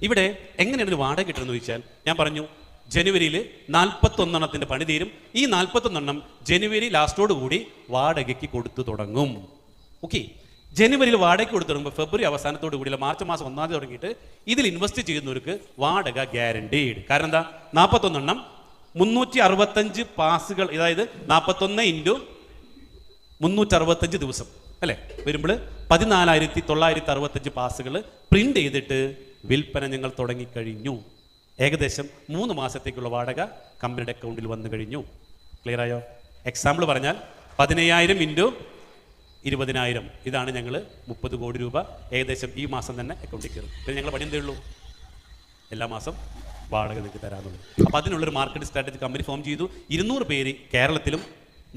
ഇവിടെ എങ്ങനെയാണ് ഒരു വാടക കിട്ടുന്നത് ചോദിച്ചാൽ ഞാൻ പറഞ്ഞു ജനുവരിയിൽ 41 പണി തീരും. ഈ 41 ജനുവരി ലാസ്റ്റോട് കൂടി വാടകയ്ക്ക് കൊടുത്തു തുടങ്ങും. ഓക്കെ, ജനുവരിയിൽ വാടകയ്ക്ക് കൊടുത്തു തുടങ്ങുമ്പോൾ ഫെബ്രുവരി അവസാനത്തോട് കൂടി മാർച്ച് മാസം 1 തുടങ്ങിയിട്ട് ഇതിൽ ഇൻവെസ്റ്റ് ചെയ്യുന്നവർക്ക് വാടക ഗ്യാരണ്ടീഡ്. കാരണം എന്താ, 41 365 പാസുകൾ, അതായത് 41 × 365 ദിവസം അല്ലേ വരുമ്പോൾ 14,965 പാസുകൾ പ്രിന്റ് ചെയ്തിട്ട് വിൽപ്പന ഞങ്ങൾ തുടങ്ങിക്കഴിഞ്ഞു. ഏകദേശം 3 മാസത്തേക്കുള്ള വാടക കമ്പനിയുടെ അക്കൗണ്ടിൽ വന്നു കഴിഞ്ഞു. ക്ലിയർ ആയോ? എക്സാമ്പിൾ പറഞ്ഞാൽ 15,000 × 20,000 ഇതാണ് ഞങ്ങൾ 30 കോടി രൂപ ഏകദേശം ഈ മാസം തന്നെ അക്കൗണ്ടിൽ കയറും. പിന്നെ ഞങ്ങൾ പണി എന്തേ ഉള്ളൂ, എല്ലാ മാസം വാടക നിങ്ങൾക്ക് തരാമെന്നുള്ളത്. അപ്പോൾ അതിനുള്ളൊരു മാർക്കറ്റ് സ്ട്രാറ്റജി കമ്പനി ഫോം ചെയ്തു. 200 പേര് കേരളത്തിലും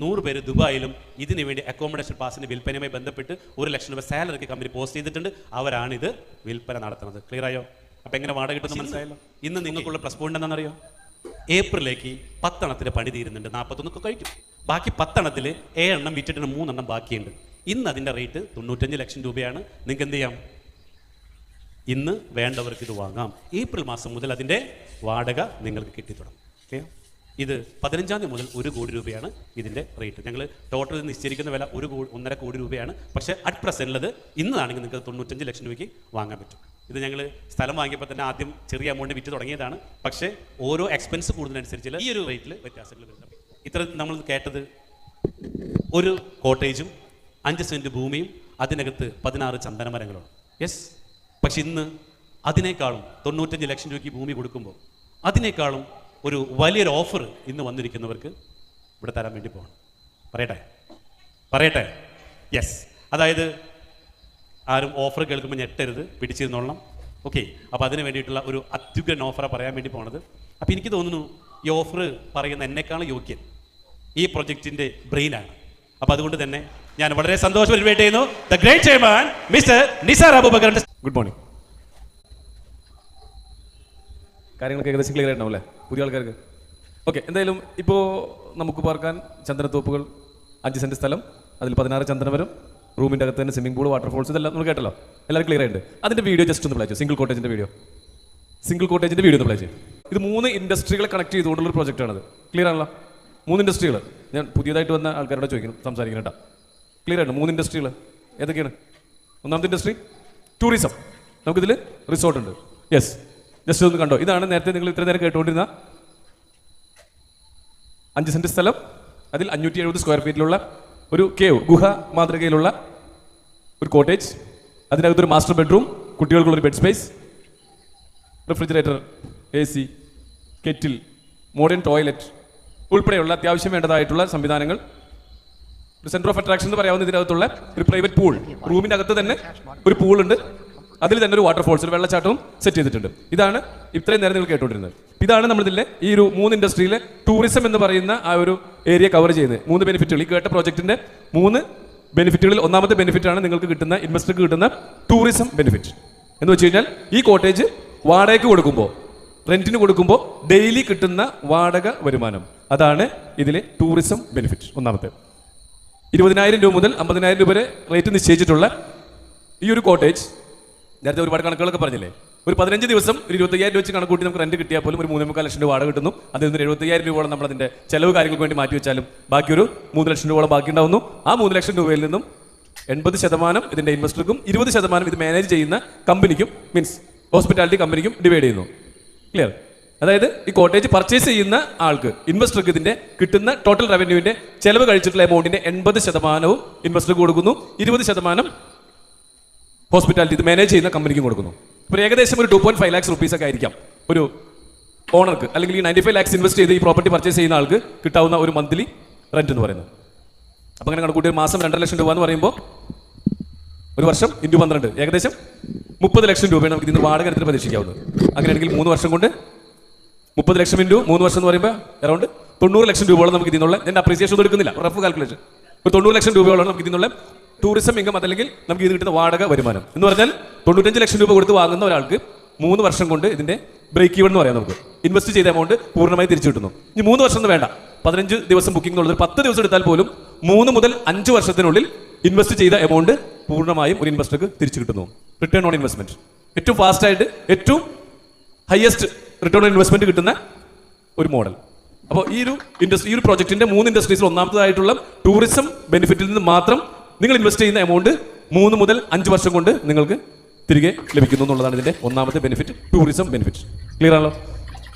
100 പേര് ദുബായിലും ഇതിനു വേണ്ടി അക്കോമഡേഷൻ പാസിൻ്റെ വിൽപ്പനയുമായി ബന്ധപ്പെട്ട് 1 ലക്ഷം രൂപ സാലറിക്ക് കമ്പനി പോസ്റ്റ് ചെയ്തിട്ടുണ്ട്. അവരാണിത് വിൽപ്പന നടത്തുന്നത്. ക്ലിയർ ആയോ? അപ്പോൾ എങ്ങനെ വാടക കിട്ടുമെന്ന് മനസ്സിലായല്ലോ. ഇന്ന് നിങ്ങൾക്കുള്ള പ്ലസ് പോയിന്റ് എന്താണെന്നറിയോ? ഏപ്രിലേക്ക് 10 എണ്ണത്തിന് പണി തീരുന്നുണ്ട്. 41 കഴിക്കും. ബാക്കി 10 എണ്ണത്തിൽ 7 എണ്ണം വിറ്റിട്ട് 3 എണ്ണം ബാക്കിയുണ്ട്. ഇന്ന് അതിൻ്റെ റേറ്റ് 95 ലക്ഷം രൂപയാണ്. നിങ്ങൾക്ക് എന്ത് ചെയ്യാം, ഇന്ന് വേണ്ടവർക്ക് ഇത് വാങ്ങാം. ഏപ്രിൽ മാസം മുതൽ അതിൻ്റെ വാടക നിങ്ങൾക്ക് കിട്ടിത്തുടങ്ങും. ഓക്കെ, ഇത് 15 മുതൽ 1 കോടി രൂപയാണ് ഇതിൻ്റെ റേറ്റ്. ഞങ്ങൾ ടോട്ടൽ നിശ്ചയിക്കുന്ന വില 1.5 കോടി രൂപയാണ്. പക്ഷേ അറ്റ് പ്രസൻറ്റുള്ളത് ഇന്നാണെങ്കിൽ നിങ്ങൾക്ക് 95 ലക്ഷം രൂപയ്ക്ക് വാങ്ങാൻ പറ്റും. ഇത് ഞങ്ങൾ സ്ഥലം വാങ്ങിയപ്പോൾ തന്നെ ആദ്യം ചെറിയ എമൗണ്ട് വിറ്റ് തുടങ്ങിയതാണ്. പക്ഷേ ഓരോ എക്സ്പെൻസ് കൂടുന്നതനുസരിച്ച് ഈ ഒരു റേറ്റിൽ വ്യത്യാസങ്ങൾ വരുന്നുണ്ട്. ഇത്ര നമ്മൾ കേട്ടത് ഒരു കോട്ടേജും 5 സെൻറ്റ് ഭൂമിയും അതിനകത്ത് 16 ചന്ദനമരങ്ങളുണ്ട്. യെസ്, പക്ഷെ ഇന്ന് അതിനേക്കാളും 95 ലക്ഷം രൂപയ്ക്ക് ഭൂമി കൊടുക്കുമ്പോൾ അതിനേക്കാളും ഒരു വലിയൊരു ഓഫർ ഇന്ന് വന്നിരിക്കുന്നവർക്ക് ഇവിടെ തരാൻ വേണ്ടി പോകണം. പറയട്ടെ? യെസ്, അതായത് ആരും ഓഫർ കേൾക്കുമ്പോൾ ഞെട്ടരുത്, പിടിച്ചിരുന്നോളണം. ഓക്കെ, അപ്പോൾ അതിന് വേണ്ടിയിട്ടുള്ള ഒരു അത്യുഗ്രൻ ഓഫറാണ് പറയാൻ വേണ്ടി പോണത്. അപ്പോൾ എനിക്ക് തോന്നുന്നു ഈ ഓഫർ പറയുന്ന എന്നെക്കാളും യോഗ്യൻ ഈ പ്രൊജക്റ്റിൻ്റെ ബ്രെയിനാണ്. അപ്പോൾ അതുകൊണ്ട് തന്നെ ഞാൻ വളരെ സന്തോഷം വെയിറ്റ് ചെയ്യുന്നു. The great chairman mister Nisar Abubakar. Good morning. കാര്യങ്ങളൊക്കെ ഏകദേശം ക്ലിയർ ആയിട്ടുണ്ടാവും അല്ലേ പുതിയ ആൾക്കാർക്ക്? ഓക്കെ, എന്തായാലും ഇപ്പോൾ നമുക്ക് പാർക്കാൻ ചന്ദനത്തോപ്പുകൾ 5 സെൻറ്റ് സ്ഥലം, അതിൽ 16 ചന്ദനമരം, റൂമിൻ്റെ അകത്ത് തന്നെ സ്വിമ്മിംഗ് പൂൾ, വാട്ടർഫോൾസ്, ഇതെല്ലാം നമ്മൾ കേട്ടല്ലോ. എല്ലാവരും ക്ലിയർ ആയിട്ട് അതിൻ്റെ വീഡിയോ ജസ്റ്റ് ഒന്ന് പ്ലേ ചെയ്യും. സിംഗിൾ കോട്ടേജിൻ്റെ വീഡിയോ ഒന്ന് പ്ലേ ചെയ്യും. ഇത് 3 ഇൻഡസ്ട്രികളെ കണക്ട് ചെയ്തുകൊണ്ടുള്ള പ്രൊജക്റ്റാണത്. ക്ലിയർ ആണല്ലോ? 3 ഇൻഡസ്ട്രികൾ ഞാൻ പുതിയതായിട്ട് വന്ന ആൾക്കാരോട് സംസാരിക്കണം കേട്ടോ. ക്ലിയർ ആണ്? 3 ഇൻഡസ്ട്രികൾ ഏതൊക്കെയാണ്? ഒന്നാമത്തെ ഇൻഡസ്ട്രി ടൂറിസം. നമുക്കിതിൽ റിസോർട്ട് ഉണ്ട്. യെസ്, ജസ്റ്റ് ഒന്ന് കണ്ടോ. ഇതാണ് നേരത്തെ നിങ്ങൾ ഇത്ര നേരം കേട്ടുകൊണ്ടിരുന്ന 5 സെൻറ്റ് സ്ഥലം, അതിൽ 570 സ്ക്വയർ ഫീറ്റിലുള്ള ഒരു കേവ്, ഗുഹ മാതൃകയിലുള്ള ഒരു കോട്ടേജ്, അതിനകത്തൊരു മാസ്റ്റർ ബെഡ്റൂം, കുട്ടികൾക്കുള്ളൊരു bed space, refrigerator, AC, kettle, modern toilet ഉൾപ്പെടെയുള്ള അത്യാവശ്യം വേണ്ടതായിട്ടുള്ള സംവിധാനങ്ങൾ, ഒരു സെൻറ്റർ ഓഫ് അട്രാക്ഷൻ എന്ന് പറയാവുന്ന ഇതിനകത്തുള്ള ഒരു പ്രൈവറ്റ് പൂൾ, റൂമിൻ്റെ അകത്ത് തന്നെ ഒരു പൂളുണ്ട്, അതിൽ തന്നെ ഒരു വാട്ടർഫോൾസ്, ഒരു വെള്ളച്ചാട്ടവും സെറ്റ് ചെയ്തിട്ടുണ്ട്. ഇതാണ് ഇത്രയും നേരം നിങ്ങൾ കേട്ടുകൊണ്ടിരുന്നത്. ഇതാണ് നമ്മളിതിലെ ഈ ഒരു 3 ഇൻഡസ്ട്രിയിലെ ടൂറിസം എന്ന് പറയുന്ന ആ ഒരു ഏരിയ കവർ ചെയ്യുന്നത്. 3 ബെനിഫിറ്റുകൾ, ഈ കേട്ട പ്രോജക്റ്റിന്റെ 3 ബെനിഫിറ്റുകളിൽ ഒന്നാമത്തെ ബെനിഫിറ്റാണ് നിങ്ങൾക്ക് കിട്ടുന്ന, ഇൻവെസ്റ്റർക്ക് കിട്ടുന്ന ടൂറിസം ബെനിഫിറ്റ്. എന്ന് വെച്ച് കഴിഞ്ഞാൽ ഈ കോട്ടേജ് വാടകയ്ക്ക് കൊടുക്കുമ്പോൾ, റെന്റിന് കൊടുക്കുമ്പോൾ ഡെയിലി കിട്ടുന്ന വാടക വരുമാനം, അതാണ് ഇതിലെ ടൂറിസം ബെനിഫിറ്റ്. ഒന്നാമത്തെ 20,000 രൂപ മുതൽ 50,000 രൂപ വരെ റേറ്റ് നിശ്ചയിച്ചിട്ടുള്ള ഈ ഒരു കോട്ടേജ്, നേരത്തെ ഒരുപാട് കണക്കുകളൊക്കെ പറഞ്ഞില്ലേ, ഒരു 15 ദിവസം ഒരു 25,000 രൂപ വെച്ച് കണക്കൂട്ടി നമുക്ക് റെന്റ് കിട്ടിയാൽ പോലും ഒരു 3.25 ലക്ഷം രൂപ വാടക കിട്ടുന്നു. അതിൽ നിന്ന് 75,000 രൂപയോളം നമ്മൾ അതിന്റെ ചെലവ് കാര്യങ്ങൾക്ക് വേണ്ടി മാറ്റി വെച്ചാലും ബാക്കി ഒരു 3 ലക്ഷം രൂപയോളം ബാക്കി ഉണ്ടാവുന്നു. ആ 3 ലക്ഷം രൂപയിൽ നിന്നും 80% ഇതിന്റെ ഇൻവെസ്റ്റർക്കും 20% ഇത് മാനേജ് ചെയ്യുന്ന കമ്പനിക്കും, മീൻസ് ഹോസ്പിറ്റാലിറ്റി കമ്പനിക്കും ഡിവൈഡ് ചെയ്യുന്നു. ക്ലിയർ? അതായത് ഈ കോട്ടേജ് പർച്ചേസ് ചെയ്യുന്ന ആൾക്ക്, ഇൻവെസ്റ്റർക്ക് ഇതിന്റെ കിട്ടുന്ന ടോട്ടൽ റവന്യൂവിന്റെ ചെലവ് കഴിച്ചിട്ടുള്ള എമൗണ്ടിന്റെ 80% ഇൻവെസ്റ്റർക്ക് കൊടുക്കുന്നു, 20% ഹോസ്പിറ്റാലിറ്റി ഇത് മാനേജ് ചെയ്യുന്ന കമ്പനിക്കും കൊടുക്കുന്നു. ഇപ്പോൾ ഏകദേശം ഒരു 2.5 lakhs rupees ഒക്കെ ആയിരിക്കാം ഒരു ഓണർക്ക്, അല്ലെങ്കിൽ ഈ 95 lakhs ഇൻവെസ്റ്റ് ചെയ്ത് ഈ പ്രോപ്പർട്ടി പർച്ചേസ് ചെയ്യുന്ന ആൾക്ക് കിട്ടാവുന്ന ഒരു മന്ത്ലി റെന്റ് എന്ന് പറയുന്നത്. അപ്പോൾ അങ്ങനെ കണക്കൂട്ടി ഒരു മാസം 2 ലക്ഷം രൂപ എന്ന് പറയുമ്പോൾ ഒരു വർഷം × 12 ഏകദേശം 30 ലക്ഷം രൂപയാണ് നമുക്ക് ഇതിന് വാടക എടുത്തിട്ട് പ്രതീക്ഷിക്കാവുന്നത്. അങ്ങനെയാണെങ്കിൽ 3 വർഷം കൊണ്ട് 30 ലക്ഷം × 3 വർഷം എന്ന് പറയുമ്പോൾ അറൗണ്ട് 90 ലക്ഷം രൂപയോളം നമുക്ക് ഇതിനുള്ള, ഞാൻ അപ്രീസിയേഷൻ ഒന്നും എടുക്കുന്നില്ല, റഫ് കാൽക്കുലേഷൻ, ഒരു 90 ലക്ഷം രൂപയോളം നമുക്ക് ഇതിനുള്ള ടൂറിസം ഇൻകം, അതല്ലെങ്കിൽ നമുക്ക് ഇത് കിട്ടുന്ന വാടക വരുമാനം എന്ന് പറഞ്ഞാൽ 95 ലക്ഷം രൂപ കൊടുത്ത് വാങ്ങുന്ന ഒരാൾക്ക് 3 വർഷം കൊണ്ട് ഇതിന്റെ ബ്രേക്ക് ഈവൻ എന്ന് പറയാം. നമുക്ക് ഇൻവെസ്റ്റ് ചെയ്ത എമൗണ്ട് പൂർണ്ണമായി തിരിച്ചു കിട്ടുന്നു. ഇനി 3 വർഷം വേണ്ട, 15 ദിവസം ബുക്കിംഗ് എന്നുള്ളത് 10 ദിവസം എടുത്താൽ പോലും 3 മുതൽ 5 വർഷത്തിനുള്ളിൽ ഇൻവെസ്റ്റ് ചെയ്ത എമൗണ്ട് പൂർണ്ണമായും ഒരു ഇൻവെസ്റ്റർക്ക് തിരിച്ചു കിട്ടുന്നു. റിട്ടേൺ ഓൺ ഇൻവെസ്റ്റ്മെന്റ് ഏറ്റവും ഫാസ്റ്റ് ആയിട്ട്, ഏറ്റവും ഹയസ്റ്റ് റിട്ടേൺ ഓൺ ഇൻവെസ്റ്റ്മെന്റ് കിട്ടുന്ന ഒരു മോഡൽ. അപ്പോൾ ഈ ഒരു പ്രോജക്റ്റിന്റെ 3 ഇൻഡസ്ട്രീസിൽ ഒന്നാമതായിട്ടുള്ള ടൂറിസം ബെനിഫിറ്റിൽ നിന്ന് മാത്രം നിങ്ങൾ ഇൻവെസ്റ്റ് ചെയ്യുന്ന എമൗണ്ട് 3 മുതൽ 5 വർഷം കൊണ്ട് നിങ്ങൾക്ക് തിരികെ ലഭിക്കുന്നു എന്നുള്ളതാണ് ഇതിന്റെ ഒന്നാമത്തെ ബെനിഫിറ്റ്, ടൂറിസം ബെനിഫിറ്റ്. ക്ലിയർ ആണല്ലോ?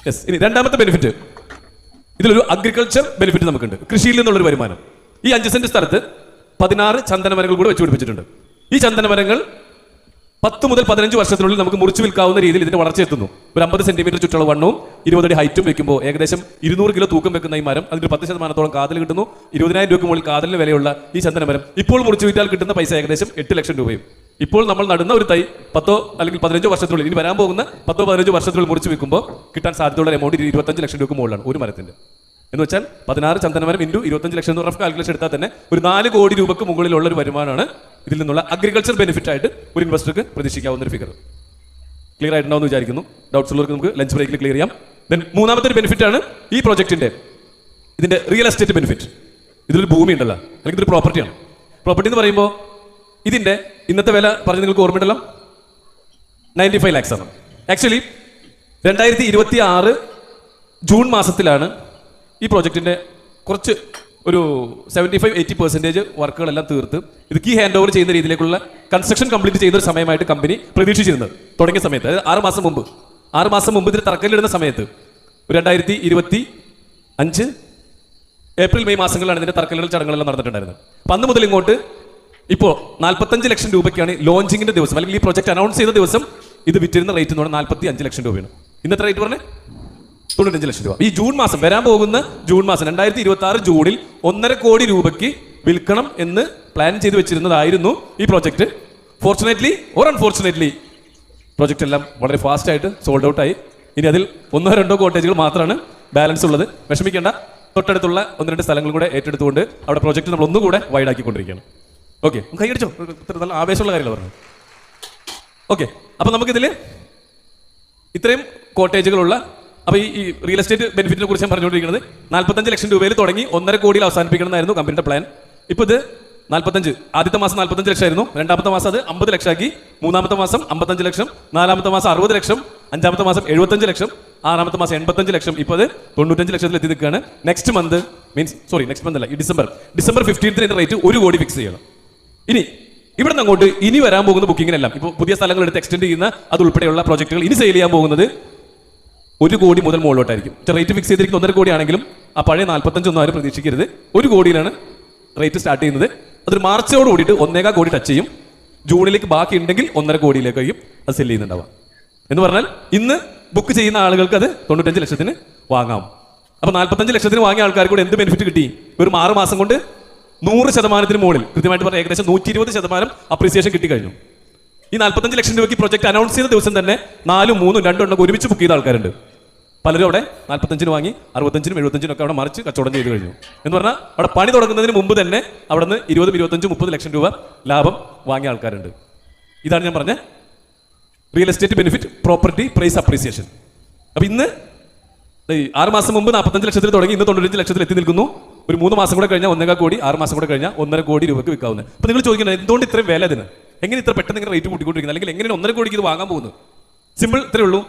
യെസ്. ഇനി രണ്ടാമത്തെ ബെനിഫിറ്റ്, ഇതിലൊരു അഗ്രികൾച്ചർ ബെനിഫിറ്റ് നമുക്കുണ്ട്. കൃഷിയിൽ നിന്നുള്ളൊരു വരുമാനം. ഈ 5 സെന്റ് സ്ഥലത്ത് 16 ചന്ദനമരങ്ങൾ കൂടെ വെച്ച് പിടിപ്പിച്ചിട്ടുണ്ട്. ഈ ചന്ദനമരങ്ങൾ 10 മുതൽ 15 വർഷത്തിനുള്ളിൽ നമുക്ക് മുറിച്ചു വിൽക്കാവുന്ന രീതിയിൽ ഇതിന്റെ വളർച്ച എത്തുന്നു. ഒരു 50 സെന്റിമീറ്റർ ചുറ്റുള്ള വണ്ണവും 20 അടി ഹൈറ്റും വെക്കുമ്പോൾ ഏകദേശം 200 കിലോ തൂക്കം വെക്കുന്ന ഈ മരം അതിന് 10% കാതൽ കിട്ടുന്നു. 20,000 രൂപയ്ക്ക് മുകളിൽ കാതലിന് വിലയുള്ള ഈ ചന്ദനമരം ഇപ്പോൾ മുറിച്ചു വിറ്റാൽ കിട്ടുന്ന പൈസ ഏകദേശം 8 ലക്ഷം രൂപയും. ഇപ്പോൾ നമ്മൾ നടുന്ന ഒരു തൈ 10 അല്ലെങ്കിൽ 15 വർഷത്തിനുള്ളിൽ, ഇനി വരാൻ പോകുന്ന 10-15 വർഷത്തിനുള്ളിൽ മുറിച്ചു വിൽക്കുമ്പോൾ കിട്ടാൻ സാധ്യതയുള്ള എമൗണ്ട് 25 ലക്ഷം രൂപയ്ക്ക് മുകളിലാണ് ഒരു മരത്തിന്റെ. എന്ന് വെച്ചാൽ 16 ചന്ദനമരം ഇൻറ്റു 25 ലക്ഷം എന്ന് റഫ് കാൽക്കുലേഷൻ എടുത്താൽ തന്നെ ഒരു 4 കോടി രൂപയ്ക്ക് മുകളിലുള്ള ഒരു വരുമാനമാണ് ഇതിൽ നിന്നുള്ള അഗ്രികൾച്ചർ ബെനിഫിറ്റ് ആയിട്ട് ഒരു ഇൻവെസ്റ്റർക്ക് പ്രതീക്ഷിക്കാവുന്ന ഒരു ഫിഗർ. ക്ലിയർ ആയിട്ടുണ്ടാവുമെന്ന് വിചാരിക്കുന്നു. ഡൗട്ട്സ് ഉള്ളവർക്ക് നമുക്ക് ലഞ്ച് ബ്രേക്കിൽ ക്ലിയർ ചെയ്യാം. ദെൻ മൂന്നാമത്തെ ഒരു ബെനിഫിറ്റ് ആണ് ഈ പ്രോജക്റ്റിന്റെ ഇതിന്റെ റിയൽ എസ്റ്റേറ്റ് ബെനിഫിറ്റ്. ഇതിലൊരു ഭൂമി ഉണ്ടല്ലോ, അല്ലെങ്കിൽ ഇതൊരു പ്രോപ്പർട്ടിയാണ്. പ്രോപ്പർട്ടി എന്ന് പറയുമ്പോൾ ഇതിന്റെ ഇന്നത്തെ വില പറഞ്ഞ് നിങ്ങൾക്ക് ഓർമ്മയുണ്ടല്ലോ, 95 lakhs ആണ്. ആക്ച്വലി 2026 ജൂൺ മാസത്തിലാണ് ഈ പ്രോജക്റ്റിന്റെ കുറച്ച് ഒരു 75-80% വർക്കുകളെല്ലാം തീർത്ത് ഇത് കീ ഹാൻഡ് ഓവർ ചെയ്യുന്ന രീതിയിലേക്കുള്ള കൺസ്ട്രക്ഷൻ കംപ്ലീറ്റ് ചെയ്യുന്ന ഒരു സമയമായിട്ട് കമ്പനി പ്രതീക്ഷിച്ചിരുന്നത്. തുടങ്ങിയ സമയത്ത്, അതായത് 6 മാസം മുമ്പ് ഇതിന് തറക്കല്ലിടുന്ന സമയത്ത് 2025 ഏപ്രിൽ മെയ് മാസങ്ങളിലാണ് ഇതിന്റെ തറക്കല്ലിടൽ ചടങ്ങുകളെല്ലാം നടന്നിട്ടുണ്ടായിരുന്നത്. അപ്പം അന്ന് മുതൽ ഇങ്ങോട്ട് ഇപ്പോൾ 45 ലക്ഷം രൂപയ്ക്കാണ് ലോഞ്ചിങ്ങിന്റെ ദിവസം, അല്ലെങ്കിൽ ഈ പ്രോജക്റ്റ് അനൗൺസ് ചെയ്ത ദിവസം ഇത് വിറ്റിരുന്ന റേറ്റ് എന്ന് പറഞ്ഞാൽ 45 ലക്ഷം രൂപയാണ്. ഇന്നത്തെ റേറ്റ് പറഞ്ഞേ 95 ലക്ഷം രൂപ. ഈ ജൂൺ മാസം, വരാൻ പോകുന്ന ജൂൺ മാസം 2026 ജൂണിൽ 1.5 കോടി രൂപയ്ക്ക് വിൽക്കണം എന്ന് പ്ലാൻ ചെയ്ത് വെച്ചിരുന്നതായിരുന്നു ഈ project. Fortunately or unfortunately project എല്ലാം വളരെ ഫാസ്റ്റ് ആയിട്ട് സോൾഡ് ഔട്ട് ആയി. ഇനി അതിൽ 1-2 കോട്ടേജുകൾ മാത്രമാണ് ബാലൻസ് ഉള്ളത്. വിഷമിക്കേണ്ട, തൊട്ടടുത്തുള്ള 1-2 സ്ഥലങ്ങൾ കൂടെ ഏറ്റെടുത്തുകൊണ്ട് അവിടെ പ്രോജക്റ്റ് നമ്മൾ ഒന്നുകൂടെ വൈഡ് ആക്കിക്കൊണ്ടിരിക്കുകയാണ്. ഓക്കെ, കൈയടിച്ചോ, ഇത്ര നല്ല ആവേശമുള്ള കാര്യമല്ല പറഞ്ഞു. ഓക്കെ, അപ്പൊ നമുക്കിതിൽ ഇത്രയും കോട്ടേജുകളുള്ള, അപ്പൊ ഈ റിയൽ എസ്റ്റേറ്റ് ബെനിഫിറ്റിനെ കുറിച്ച് ഞാൻ പറഞ്ഞുകൊണ്ടിരിക്കുന്നത് 45 ലക്ഷം രൂപയിൽ തുടങ്ങി 1.5 കോടിയിൽ അവസാനിപ്പിക്കണമെന്നായിരുന്നു കമ്പനിയുടെ പ്ലാൻ. ഇപ്പൊ ഇത് 45, ആദ്യത്തെ മാസം 45 ലക്ഷമായിരുന്നു, രണ്ടാമത്തെ മാസം അത് 50 ലക്ഷമാക്കി, മൂന്നാമത്തെ മാസം 55 ലക്ഷം, നാലാമത്തെ മാസം 60 ലക്ഷം, അഞ്ചാമത്തെ മാസം 75 ലക്ഷം, ആറാമത്തെ മാസം 85 ലക്ഷം, ഇപ്പൊ അത് 95 ലക്ഷത്തിൽ എത്തി നിൽക്കുകയാണ്. നെക്സ്റ്റ് മന്ത് അല്ല, ഈ ഡിസംബർ 15 ഇതിന്റെ റേറ്റ് 1 കോടി ഫിക്സ് ചെയ്യണം. ഇനി ഇവിടെ നിന്ന് അങ്ങോട്ട് ഇനി വരാൻ പോകുന്ന ബുക്കിങ്ങിനെല്ലാം, ഇപ്പോൾ പുതിയ സ്ഥലങ്ങൾ എടുത്ത് എക്സ്റ്റെൻഡ് ചെയ്യുന്ന അതുൾപ്പെടെയുള്ള പ്രോജക്റ്റുകൾ ഇനി സെയിൽ ചെയ്യാൻ പോകുന്നത് 1 കോടി മുതൽ മുകളിലോട്ടായിരിക്കും. റേറ്റ് ഫിക്സ് ചെയ്തിരിക്കുന്ന 1.5 കോടി ആണെങ്കിലും ആ പഴയ 45 ഒന്നും ആരും പ്രതീക്ഷിക്കരുത്. 1 കോടിയിലാണ് റേറ്റ് സ്റ്റാർട്ട് ചെയ്യുന്നത്. അതൊരു മാർച്ചോട് കൂടിയിട്ട് 1.25 കോടി ടച്ച് ചെയ്യും. ജൂണിലേക്ക് ബാക്കി ഉണ്ടെങ്കിൽ 1.5 കോടിയിലേക്കായിരിക്കും അത് സെല് ചെയ്യുന്നുണ്ടാവുക. എന്ന് പറഞ്ഞാൽ ഇന്ന് ബുക്ക് ചെയ്യുന്ന ആളുകൾക്ക് അത് 95 ലക്ഷത്തിന് വാങ്ങാം. അപ്പൊ 45 ലക്ഷത്തിന് വാങ്ങിയ ആൾക്കാർക്ക് കൂടെ എന്ത് ബെനിഫിറ്റ് കിട്ടി? വെറും 6 മാസം കൊണ്ട് 100% മുകളിൽ, കൃത്യമായിട്ട് പറഞ്ഞാൽ ഏകദേശം 120% അപ്രീസിയേഷൻ കിട്ടിക്കഴിഞ്ഞു. ഈ 45 ലക്ഷം രൂപയ്ക്ക് പ്രോജക്റ്റ് അനൗൺസ് ചെയ്ത ദിവസം തന്നെ 4, 3, 2 ഒരുമിച്ച് ബുക്ക് ചെയ്ത ആൾക്കാരുണ്ട്. പലരും അവിടെ 45 വാങ്ങി 65, 75 ഒക്കെ അവിടെ മറിച്ച് കച്ചവടം ചെയ്ത് കഴിഞ്ഞു. എന്ന് പറഞ്ഞാൽ അവിടെ പണി തുടങ്ങുന്നതിന് മുമ്പ് തന്നെ അവിടെ നിന്ന് 20, 25, 30 ലക്ഷം രൂപ ലാഭം വാങ്ങിയ ആൾക്കാരുണ്ട്. ഇതാണ് ഞാൻ പറഞ്ഞ real estate benefit, property price appreciation. അപ്പൊ ഇന്ന് 6 മാസം മുമ്പ് 45 ലക്ഷത്തിൽ തുടങ്ങി ഇന്ന് 95 ലക്ഷത്തിൽ എത്തി നിൽക്കുന്നു. ഒരു 3 മാസം കൂടെ കഴിഞ്ഞാൽ 1.25 കോടി, 6 മാസം കൂടെ കഴിഞ്ഞാൽ 1.5 കോടി രൂപയ്ക്ക് വിൽക്കാവുന്നത്. അപ്പൊ നിങ്ങൾ ചോദിക്കുന്നത് എന്തുകൊണ്ട് ഇത്രയും വില ഇതിന്, എങ്ങനെ ഇത്ര പെട്ടെന്ന് ഇങ്ങനെ റേറ്റ് കൂട്ടിക്കൊണ്ടിരിക്കുന്നത്, അല്ലെങ്കിൽ എങ്ങനെയാണ് 1.5 കോടിക്ക് ഇത് വാങ്ങാൻ പോകുന്നത്? സിമ്പിൾ, ഇത്രേ ഉള്ളൂ.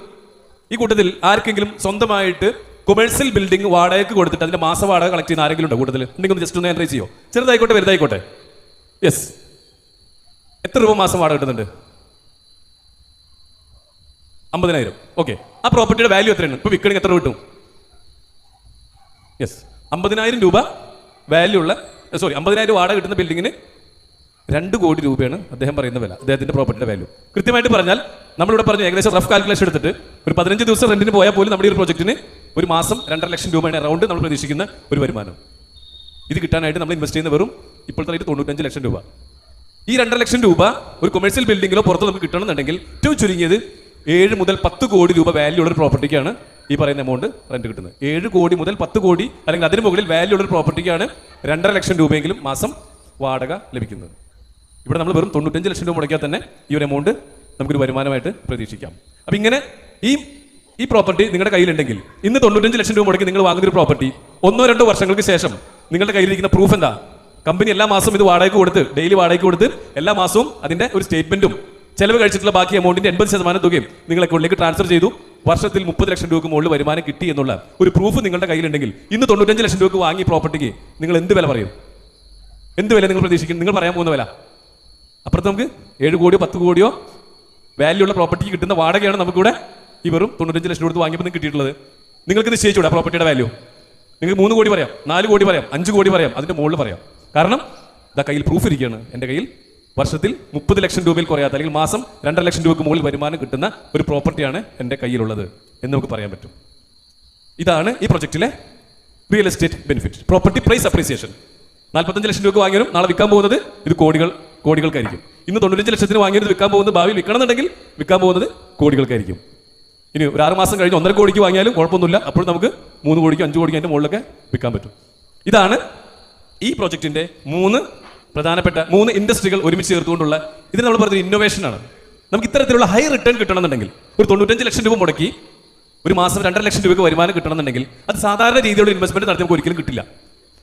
ഈ കൂട്ടത്തിൽ ആർക്കെങ്കിലും സ്വന്തമായിട്ട് കൊമേഴ്സ്യൽ ബിൽഡിംഗ് വാടകയ്ക്ക് കൊടുത്തിട്ട് അതിന്റെ മാസ വാടക കളക്ട് ചെയ്യുന്ന ആരെങ്കിലും ഉണ്ടോ കൂട്ടത്തിൽ? ഉണ്ടെങ്കിൽ ജസ്റ്റ് ഒന്ന് എൻട്രി ചെയ്യോ, ചെറുതായിക്കോട്ടെ വലുതായിക്കോട്ടെ. യെസ്, എത്ര രൂപ മാസം വാടക കിട്ടുന്നുണ്ട്? 50,000. ഓക്കെ, ആ പ്രോപ്പർട്ടിയുടെ വാല്യൂ എത്രയാണ്? ഇപ്പൊ വിൽക്കണമെങ്കിൽ എത്ര കിട്ടും? യെസ്, 50,000 രൂപ വാല്യൂ ഉള്ള, 50,000 വാടക കിട്ടുന്ന ബിൽഡിങ്ങിന് 2 കോടി രൂപയാണ് അദ്ദേഹം പറയുന്ന വില, അദ്ദേഹത്തിന്റെ പ്രോപ്പർട്ടിയുടെ വാല്യൂ. കൃത്യമായിട്ട് പറഞ്ഞാൽ നമ്മളിവിടെ പറഞ്ഞു ഏകദേശം റഫ് കാൽക്കുലേഷൻ എടുത്തിട്ട് ഒരു 15 ദിവസം റെന്റിന് പോയാൽ പോലും നമ്മുടെ ഈ പ്രോജക്റ്റിന് ഒരു മാസം 2.5 ലക്ഷം രൂപയാണ് അറൗണ്ട് നമ്മൾ പ്രതീക്ഷിക്കുന്ന ഒരു വരുമാനം. ഇത് കിട്ടാനായിട്ട് നമ്മൾ ഇൻവെസ്റ്റ് ചെയ്യുന്ന വെറും ഇപ്പോഴത്തെ റേറ്റ് 95 ലക്ഷം രൂപ. ഈ 2.5 ലക്ഷം രൂപ ഒരു കൊമേഴ്സ്യൽ ബിൽഡിങ്ങിലോ പുറത്ത് നമുക്ക് കിട്ടണമെന്നുണ്ടെങ്കിൽ ഏറ്റവും ചുരുങ്ങിയത് 7 മുതൽ 10 കോടി രൂപ വാല്യൂ ഉള്ള ഒരു പ്രോപ്പർട്ടിക്കാണ് ഈ പറയുന്ന എമൗണ്ട് റെന്റ് കിട്ടുന്നത്. 7 കോടി മുതൽ 10 കോടി അല്ലെങ്കിൽ അതിന് മുകളിൽ വാല്യൂ ഉള്ള ഒരു പ്രോപ്പർട്ടിക്കാണ് 2.5 ലക്ഷം രൂപയെങ്കിലും മാസം വാടക ലഭിക്കുന്നത്. ഇവിടെ നമ്മൾ വെറും 95 ലക്ഷം രൂപ മുടക്കിയാൽ തന്നെ ഈ ഒരു എമൗണ്ട് നമുക്കൊരു വരുമാനമായിട്ട് പ്രതീക്ഷിക്കാം. അപ്പം ഇങ്ങനെ ഈ പ്രോപ്പർട്ടി നിങ്ങളുടെ കയ്യിലുണ്ടെങ്കിൽ ഇന്ന് 95 ലക്ഷം രൂപ മുടക്കി നിങ്ങൾ വാങ്ങുന്ന ഒരു പ്രോപ്പർട്ടി 1-2 വർഷങ്ങൾക്ക് ശേഷം നിങ്ങളുടെ കയ്യിലിരിക്കുന്ന പ്രൂഫ് എന്താ? കമ്പനി എല്ലാ മാസവും ഇത് വാടകയ്ക്ക് കൊടുത്ത്, ഡെയിലി വാടകയ്ക്ക് കൊടുത്ത് എല്ലാ മാസവും അതിന്റെ ഒരു സ്റ്റേറ്റ്മെന്റും ചെലവ് കഴിച്ചിട്ടുള്ള ബാക്കി എമൗണ്ടിന്റെ 80% തുകയും നിങ്ങൾ അക്കൗണ്ടിലേക്ക് ട്രാൻസ്ഫർ ചെയ്തു. വർഷത്തിൽ 30 ലക്ഷം രൂപയ്ക്ക് മുകളിൽ വരുമാനം കിട്ടി എന്നുള്ള ഒരു പ്രൂഫ് നിങ്ങളുടെ കയ്യിലുണ്ടെങ്കിൽ ഇന്ന് 95 ലക്ഷം രൂപയ്ക്ക് വാങ്ങിയ പ്രോപ്പർട്ടിക്ക് നിങ്ങൾ എന്ത് വില പറയും? എന്ത് വില നിങ്ങൾ പ്രതീക്ഷിക്കും? നിങ്ങൾ പറയാൻ പോകുന്ന വില അപ്പുറത്ത് നമുക്ക് 7 കോടിയോ 10 കോടിയോ വാല്യൂ ഉള്ള പ്രോപ്പർട്ടിക്ക് കിട്ടുന്ന വാടകയാണ് നമുക്കിവിടെ ഈ വെറും 95 ലക്ഷം കൊടുത്ത് വാങ്ങിയപ്പോൾ നിങ്ങൾക്ക് കിട്ടിയിട്ടുള്ളത്. നിങ്ങൾക്ക് നിശ്ചയിച്ചൂടെ പ്രോപ്പർട്ടിയുടെ വാല്യൂ? നിങ്ങൾക്ക് 3 കോടി പറയാം, 4 കോടി പറയാം, 5 കോടി പറയാം, അതിന്റെ മുകളിൽ പറയാം. കാരണം ഇതാ കയ്യിൽ പ്രൂഫ് ഇരിക്കുകയാണ്. എൻ്റെ കയ്യിൽ വർഷത്തിൽ 30 ലക്ഷം രൂപയിൽ കുറയാത്ത അല്ലെങ്കിൽ മാസം 2.5 ലക്ഷം രൂപയ്ക്ക് മുകളിൽ വരുമാനം കിട്ടുന്ന ഒരു പ്രോപ്പർട്ടിയാണ് എൻ്റെ കയ്യിലുള്ളത് എന്ന് നമുക്ക് പറയാൻ പറ്റും. ഇതാണ് ഈ പ്രൊജക്റ്റിലെ real estate benefit, property price appreciation. 45 lakh രൂപ വാങ്ങിയവരും നാളെ വിൽക്കാൻ പോകുന്നത് ഇത് കോടികൾക്കായിരിക്കും. ഇന്ന് 95 ലക്ഷത്തിന് വാങ്ങിയത് വിൽക്കാൻ പോകുന്നത്, ഭാവിയിൽ വിൽക്കണമെന്നുണ്ടെങ്കിൽ വിൽക്കാൻ പോകുന്നത് കോടികൾക്കായിരിക്കും. ഇനി ഒരു 6 മാസം കഴിഞ്ഞ് 1.5 കോടിക്ക് വാങ്ങിയാലും കുഴപ്പമൊന്നുമില്ല. അപ്പോൾ നമുക്ക് 3 കോടിക്ക് 5 കോടിക്ക് അതിൻ്റെ മുകളിലൊക്കെ വിൽക്കാൻ പറ്റും. ഇതാണ് ഈ പ്രോജക്റ്റിന്റെ 3 പ്രധാനപ്പെട്ട 3 ഇൻഡസ്ട്രികൾ ഒരുമിച്ച് ചേർത്തുകൊണ്ടുള്ള ഇതിന് നമ്മൾ പറഞ്ഞൊരു ഇന്നോവേഷനാണ്. നമുക്ക് ഇത്തരത്തിലുള്ള ഹൈ റിട്ടേൺ കിട്ടണമെന്നുണ്ടെങ്കിൽ ഒരു 95 ലക്ഷം രൂപ മുടക്കി ഒരു മാസം 2.5 ലക്ഷം രൂപയ്ക്ക് വരുമാനം കിട്ടണമെന്നുണ്ടെങ്കിൽ അത് സാധാരണ രീതിയിലുള്ള ഇൻവെസ്റ്റ്മെന്റ് നടത്തി നമുക്ക് ഒരിക്കലും കിട്ടില്ല.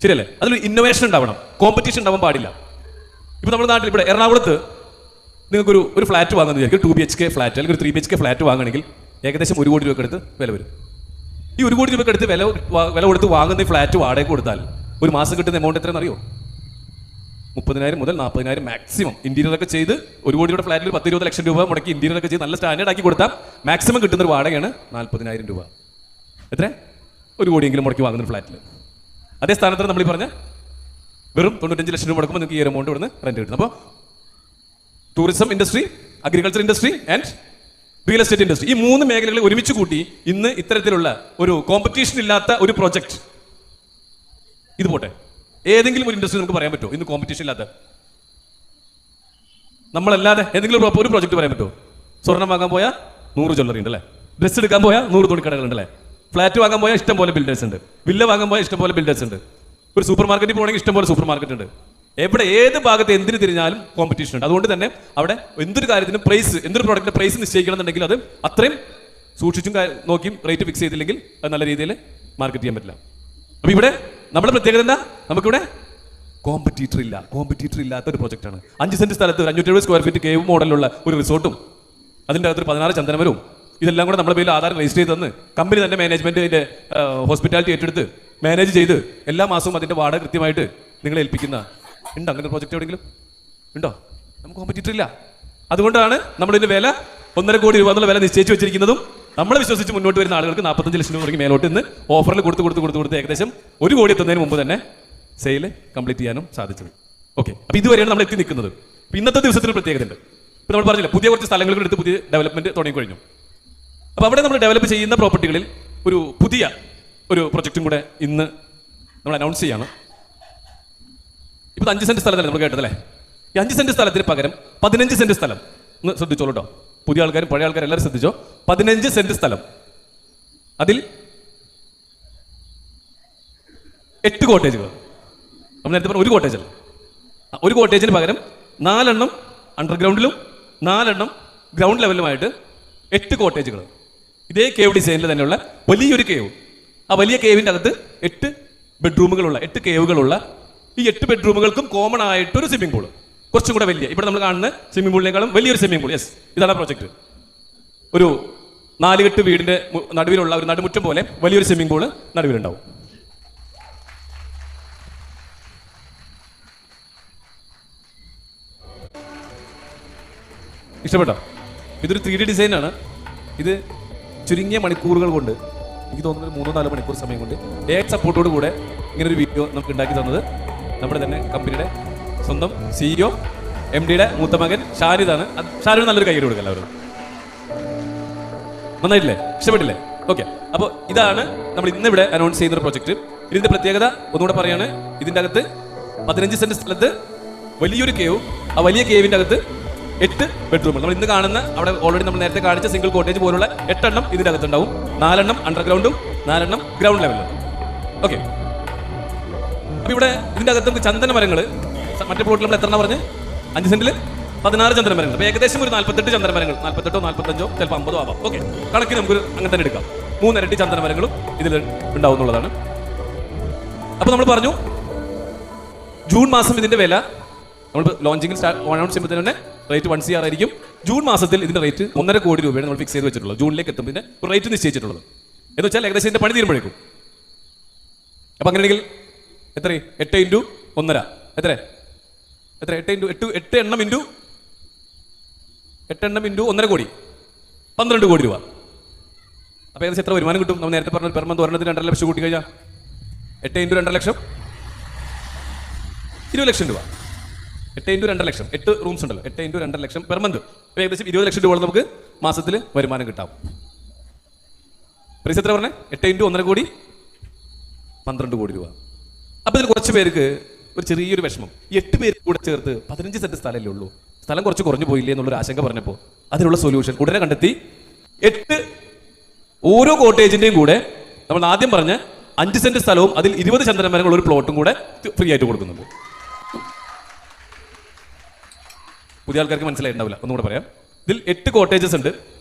ശരിയല്ലേ? അതിലൊരു ഇന്നോവേഷൻ ഉണ്ടാവണം, കോമ്പറ്റീഷൻ ഉണ്ടാവാൻ പാടില്ല. ഇപ്പോൾ നമ്മുടെ നാട്ടിൽ ഇവിടെ എറണാകുളത്ത് നിങ്ങൾക്കൊരു ഫ്ലാറ്റ് വാങ്ങുന്നത് വിചാരിക്കും, 2 BHK ഫ്ലാറ്റ് അല്ലെങ്കിൽ ഒരു 3 BHK ഫ്ലാറ്റ് വാങ്ങണമെങ്കിൽ ഏകദേശം 1 കോടി രൂപയ്ക്ക് അടുത്ത് വില വരും. ഈ 1 കോടി രൂപയ്ക്ക് അടുത്ത് വില കൊടുത്ത് വാങ്ങുന്ന ഫ്ലാറ്റ് വാടക കൊടുത്താൽ ഒരു മാസം കിട്ടുന്ന എമൗണ്ട് എത്രയെന്ന് അറിയോ? 30,000 മുതൽ 40,000 മാക്സിമം. ഇന്റീരിയർ ഒക്കെ ചെയ്ത് 1 കോടിയുടെ ഫ്ലാറ്റിൽ 10-20 ലക്ഷം രൂപ മുടക്കി ഇന്റീരിയർ ഒക്കെ ചെയ്ത് നല്ല സ്റ്റാൻഡേർഡ് ആക്കി കൊടുത്താൽ മാക്സിമം കിട്ടുന്ന ഒരു വാടകയാണ് 40,000 രൂപ. എത്ര? 1 കോടിയെങ്കിലും മുടക്കി വാങ്ങുന്ന ഫ്ലാറ്റിൽ. അതേ സ്ഥാനത്ത് നമ്മൾ ഈ പറഞ്ഞ വെറും 95 ലക്ഷം രൂപ മുടക്കുമ്പോൾ നിങ്ങൾക്ക് ഈ എമൗണ്ട് ഇവിടുന്ന് റെന്റ് കിട്ടും. അപ്പോൾ tourism industry, agriculture industry and real estate industry, ഈ 3 മേഖലകളെ ഒരുമിച്ച് കൂട്ടി ഇന്ന് ഇത്തരത്തിലുള്ള ഒരു കോമ്പറ്റീഷൻ ഇല്ലാത്ത ഒരു പ്രോജക്റ്റ് ഇത് പോട്ടെ. ഏതെങ്കിലും ഒരു ഇൻഡസ്ട്രി നമുക്ക് പറയാൻ പറ്റുമോ ഇന്ന് കോമ്പറ്റീഷൻ ഇല്ലാത്ത? നമ്മളല്ലാതെ ഏതെങ്കിലും ഒരു പ്രോജക്റ്റ് പറയാൻ പറ്റുമോ? സ്വർണ്ണം വാങ്ങാൻ പോയാൽ 100 ജ്വല്ലറി ഉണ്ട് അല്ലേ? ഡ്രസ് എടുക്കാൻ പോയാൽ 100 തുണിക്കടകളുണ്ട് അല്ലേ? ഫ്ലാറ്റ് വാങ്ങാൻ പോയാൽ ഇഷ്ടം പോലെ ബിൽഡേഴ്സ് ഉണ്ട്, വില്ല വാങ്ങാൻ പോയാൽ ഇഷ്ടം പോലെ ബിൽഡേഴ്സ് ഉണ്ട്, ഒരു സൂപ്പർ മാർക്കറ്റിൽ പോകണമെങ്കിൽ ഇഷ്ടം പോലെ സൂപ്പർ മാർക്കറ്റ് ഉണ്ട്. എവിടെ ഏത് ഭാഗത്ത് എന്തിന് തിരിഞ്ഞാലും കോമ്പറ്റീഷൻ ഉണ്ട്. അതുകൊണ്ട് തന്നെ അവിടെ എന്തൊരു കാര്യത്തിനും പ്രൈസ്, എന്തൊരു പ്രോഡക്റ്റിന്റെ പ്രൈസ് നിശ്ചയിക്കണമെന്നുണ്ടെങ്കിൽ അത് അത്രയും സൂക്ഷിച്ചും നോക്കിയും റേറ്റ് ഫിക്സ് ചെയ്തില്ലെങ്കിൽ അത് നല്ല രീതിയിൽ മാർക്കറ്റ് ചെയ്യാൻ പറ്റില്ല. അപ്പൊ ഇവിടെ നമ്മുടെ പ്രത്യേകത എന്താ? നമുക്കിവിടെ കോമ്പറ്റീറ്റർ ഇല്ലാത്ത ഒരു പ്രൊജക്റ്റാണ്. 5 സെന്റ് സ്ഥലത്ത് 570 സ്ക്വയർ ഫീറ്റ് കേവ് മോഡലുള്ള ഒരു റിസോർട്ടും അതിൻ്റെ അകത്തൊരു 16 ചന്ദനമരവും ഇതെല്ലാം കൂടെ നമ്മുടെ പേരിൽ ആധാരം രജിസ്റ്റർ ചെയ്ത് തന്ന് കമ്പനി തന്നെ മാനേജ്മെന്റിന്റെ ഹോസ്പിറ്റാലിറ്റി ഏറ്റെടുത്ത് മാനേജ് ചെയ്ത് എല്ലാ മാസവും അതിന്റെ വാടക കൃത്യമായിട്ട് നിങ്ങളെ ഏൽപ്പിക്കുന്ന ഉണ്ടോ? അങ്ങനെ ഒരു പ്രോജക്റ്റ് എവിടെയെങ്കിലും ഉണ്ടോ? നമുക്ക് കോമ്പറ്റീറ്റർ ഇല്ല. അതുകൊണ്ടാണ് നമ്മളിതിന്റെ വില 1.5 കോടി രൂപ എന്നുള്ള വില നിശ്ചയിച്ചു വെച്ചിരിക്കുന്നതും നമ്മളെ വിശ്വസിച്ച് മുന്നോട്ട് വരുന്ന ആളുകൾക്ക് 45 ലക്ഷം രൂപ മേലോട്ട് ഇന്ന് ഓഫറിൽ കൊടുത്ത് ഏകദേശം 1 കോടി എത്തുന്നതിന് മുമ്പ് തന്നെ സെയിൽ കംപ്ലീറ്റ് ചെയ്യാനും സാധിച്ചത്. ഓക്കെ, അപ്പൊ ഇതുവരെയാണ് നമ്മൾ എത്തി നിൽക്കുന്നത്. ഇന്നത്തെ ദിവസത്തിന് പ്രത്യേകത ഉണ്ട്. ഇപ്പൊ നമ്മൾ പറഞ്ഞില്ല, പുതിയ കുറച്ച് സ്ഥലങ്ങൾ എടുത്ത് പുതിയ ഡെവലപ്മെന്റ് തുടങ്ങി കഴിഞ്ഞു. അപ്പൊ അവിടെ നമ്മൾ ഡെവലപ്പ് ചെയ്യുന്ന പ്രോപ്പർട്ടികളിൽ ഒരു പുതിയ ഒരു പ്രൊജക്റ്റും കൂടെ ഇന്ന് നമ്മൾ അനൗൺസ് ചെയ്യാണ്. ഇപ്പൊ 5 സെന്റ് സ്ഥലത്തല്ലേ നമ്മൾ കേട്ടതല്ലേ? ഈ 5 സെന്റ് സ്ഥലത്തിന് പകരം 15 സെന്റ് സ്ഥലം. ഒന്ന് ശ്രദ്ധിച്ചോളൂ കേട്ടോ, പുതിയ ആൾക്കാരും പഴയ ആൾക്കാരും എല്ലാവരും ശ്രദ്ധിച്ചോ. 15 സെന്റ് സ്ഥലം, അതിൽ 8 കോട്ടേജുകൾ. നമ്മൾ നേരത്തെ പറഞ്ഞ 1 കോട്ടേജ് അല്ല, 1 കോട്ടേജിന് പകരം 4 എണ്ണം അണ്ടർഗ്രൗണ്ടിലും 4 എണ്ണം ഗ്രൗണ്ട് ലെവലിലുമായിട്ട് 8 കോട്ടേജുകൾ. ഇതേ കേവ് ഡിസൈനിൽ തന്നെയുള്ള വലിയൊരു കേവ്. ആ വലിയ കേവിൻ്റെ അകത്ത് 8 ബെഡ്റൂമുകളുള്ള 8 കേവുകളുള്ള ഈ 8 ബെഡ്റൂമുകൾക്കും കോമൺ ആയിട്ടൊരു സ്വിമ്മിംഗ് പൂൾ, കുറച്ചും കൂടെ വലിയ, ഇവിടെ നമ്മൾ കാണുന്ന സ്വിമ്മിംഗ് പൂളിനേക്കാളും വലിയൊരു സ്വിമ്മിംഗ് പൂൾ. യെസ്, ഇതാണ് പ്രോജക്റ്റ്. ഒരു 4 കെട്ട് വീടിന്റെ നടുവിലുള്ള ഒരു നടുമുറ്റം പോലെ വലിയൊരു സ്വിമ്മിംഗ് പൂൾ നടുവിലുണ്ടാവും. ഇഷ്ടപ്പെട്ടോ? ഇതൊരു 3D ഡിസൈനാണ്. ഇത് ചുരുങ്ങിയ മണിക്കൂറുകൾ കൊണ്ട്, എനിക്ക് തോന്നുന്നത് 3-4 മണിക്കൂർ സമയം കൊണ്ട് സപ്പോർട്ടോട് കൂടെ ഇങ്ങനൊരു വീഡിയോ നമുക്ക് ഉണ്ടാക്കി തന്നത് നമ്മുടെ തന്നെ കമ്പനിയുടെ സ്വന്തം CEO MDയുടെ മൂത്ത മകൻ ഷാരിദാണ്. ഷാരിദ് നല്ലൊരു കൈയ്യടി കൊടുക്കുക എല്ലാവരും. നന്നായിട്ടില്ലേ? ഇഷ്ടപ്പെട്ടില്ലേ? ഓക്കെ, അപ്പോൾ ഇതാണ് നമ്മൾ ഇന്നിവിടെ അനൗൺസ് ചെയ്യുന്ന ഒരു പ്രൊജക്റ്റ്. ഇതിന്റെ പ്രത്യേകത ഒന്നുകൂടെ പറയാണ്. ഇതിൻ്റെ അകത്ത് 15 സെന്റ് സ്ഥലത്ത് വലിയൊരു കേവ്, ആ വലിയ കേവിൻ്റെ അകത്ത് 8 ബെഡ്റൂമുകൾ. നമ്മൾ ഇന്ന് കാണുന്ന അവിടെ ഓൾറെഡി നമ്മൾ നേരത്തെ കാണിച്ച സിംഗിൾ കോട്ടേജ് പോലുള്ള 8 എണ്ണം ഇതിൻ്റെ അകത്തുണ്ടാവും. 4 എണ്ണം അണ്ടർഗ്രൗണ്ടും 4 എണ്ണം ഗ്രൗണ്ട് ലെവലിലും. ഓക്കെ, അപ്പൊ ഇവിടെ ഇതിൻ്റെ അകത്ത് നമുക്ക് ചന്ദന മരങ്ങൾ, മറ്റേ പ്ലോട്ടിൽ നമ്മൾ എത്ര പറഞ്ഞ് 5 സെന്റിൽ 16 ചന്ദന മരങ്ങൾ. അപ്പൊ ഏകദേശം ഒരു 48 ചന്ദന മരങ്ങൾ, 48ഓ 45ഓ ചിലപ്പോൾ 50ഓ ആവാം. ഓക്കെ, കണക്കിന് നമുക്ക് അങ്ങനെ തന്നെ എടുക്കാം. 3 ഇരട്ടി ചന്ദന മരങ്ങളും ഇതിൽ ഉണ്ടാവുന്നുള്ളതാണ്. അപ്പൊ നമ്മൾ പറഞ്ഞു ജൂൺ മാസം ഇതിന്റെ വില നമ്മൾ ലോഞ്ചിങ്ങിൽ അനൗൺസ് ചെയ്യുമ്പോൾ തന്നെ റേറ്റ് 1 CR ആയിരിക്കും. ജൂൺ മാസത്തിൽ ഇതിന്റെ റേറ്റ് 1.5 കോടി രൂപയാണ് നമ്മൾ ഫിക്സ് ചെയ്ത് വെച്ചിട്ടുള്ളത്. ജൂണിലേക്ക് എത്തുമ്പോൾ ഇതിന്റെ ഒരു റേറ്റ് നിശ്ചയിച്ചിട്ടുള്ളത് എന്ന് വെച്ചാൽ ഏകദേശം ഇതിന്റെ പണി തീരുമ്പോഴേക്കും. അപ്പൊ അങ്ങനെയാണെങ്കിൽ എത്ര 8 × 1.5 എത്ര 8 എണ്ണം ഇൻറ്റു 1.5 കോടി 12 കോടി രൂപ. അപ്പോൾ ഏകദേശം എത്ര വരുമാനം കിട്ടും? നമ്മൾ നേരത്തെ പറഞ്ഞ പെർ മന്ത് ഒരെണ്ണത്തിന് 2.5 ലക്ഷം കൂട്ടി കഴിഞ്ഞാൽ 8 × 2.5 ലക്ഷം 20 ലക്ഷം രൂപ. 8 × 2.5 ലക്ഷം 8 റൂംസ് ഉണ്ടല്ലോ. 8 × 2.5 ലക്ഷം പെർ മന്ത്. അപ്പോൾ ഏകദേശം 20 ലക്ഷം രൂപ നമുക്ക് മാസത്തിൽ വരുമാനം കിട്ടാം. പ്രൈസ് എത്ര പറഞ്ഞേ? 8 × 1.5 കോടി 12 കോടി രൂപ. അപ്പോൾ ഇതിൽ കുറച്ച് പേർക്ക് ഒരു ചെറിയൊരു വിഷമം. ഈ 8 പേര് കൂടെ ചേർത്ത് 15 സെന്റ് സ്ഥലമല്ലേ ഉള്ളൂ, സ്ഥലം കുറച്ച് കുറഞ്ഞു പോയില്ലേ എന്നുള്ളൊരു ആശങ്ക പറഞ്ഞപ്പോൾ അതിനുള്ള സൊല്യൂഷൻ ഉടനെ കണ്ടെത്തി. 8 ഓരോ കോട്ടേജിന്റെയും കൂടെ നമ്മൾ ആദ്യം പറഞ്ഞ 5 സെന്റ് സ്ഥലവും അതിൽ 20 ചന്ദന മരങ്ങൾ ഒരു പ്ലോട്ടും കൂടെ ഫ്രീ ആയിട്ട് കൊടുക്കുന്നുണ്ട്. പുതിയ ആൾക്കാർക്ക് മനസ്സിലായിട്ടുണ്ടാവില്ല, ഒന്നുകൂടെ പറയാം. ഇതിൽ 8 കോട്ടേജസ് ഉണ്ട്.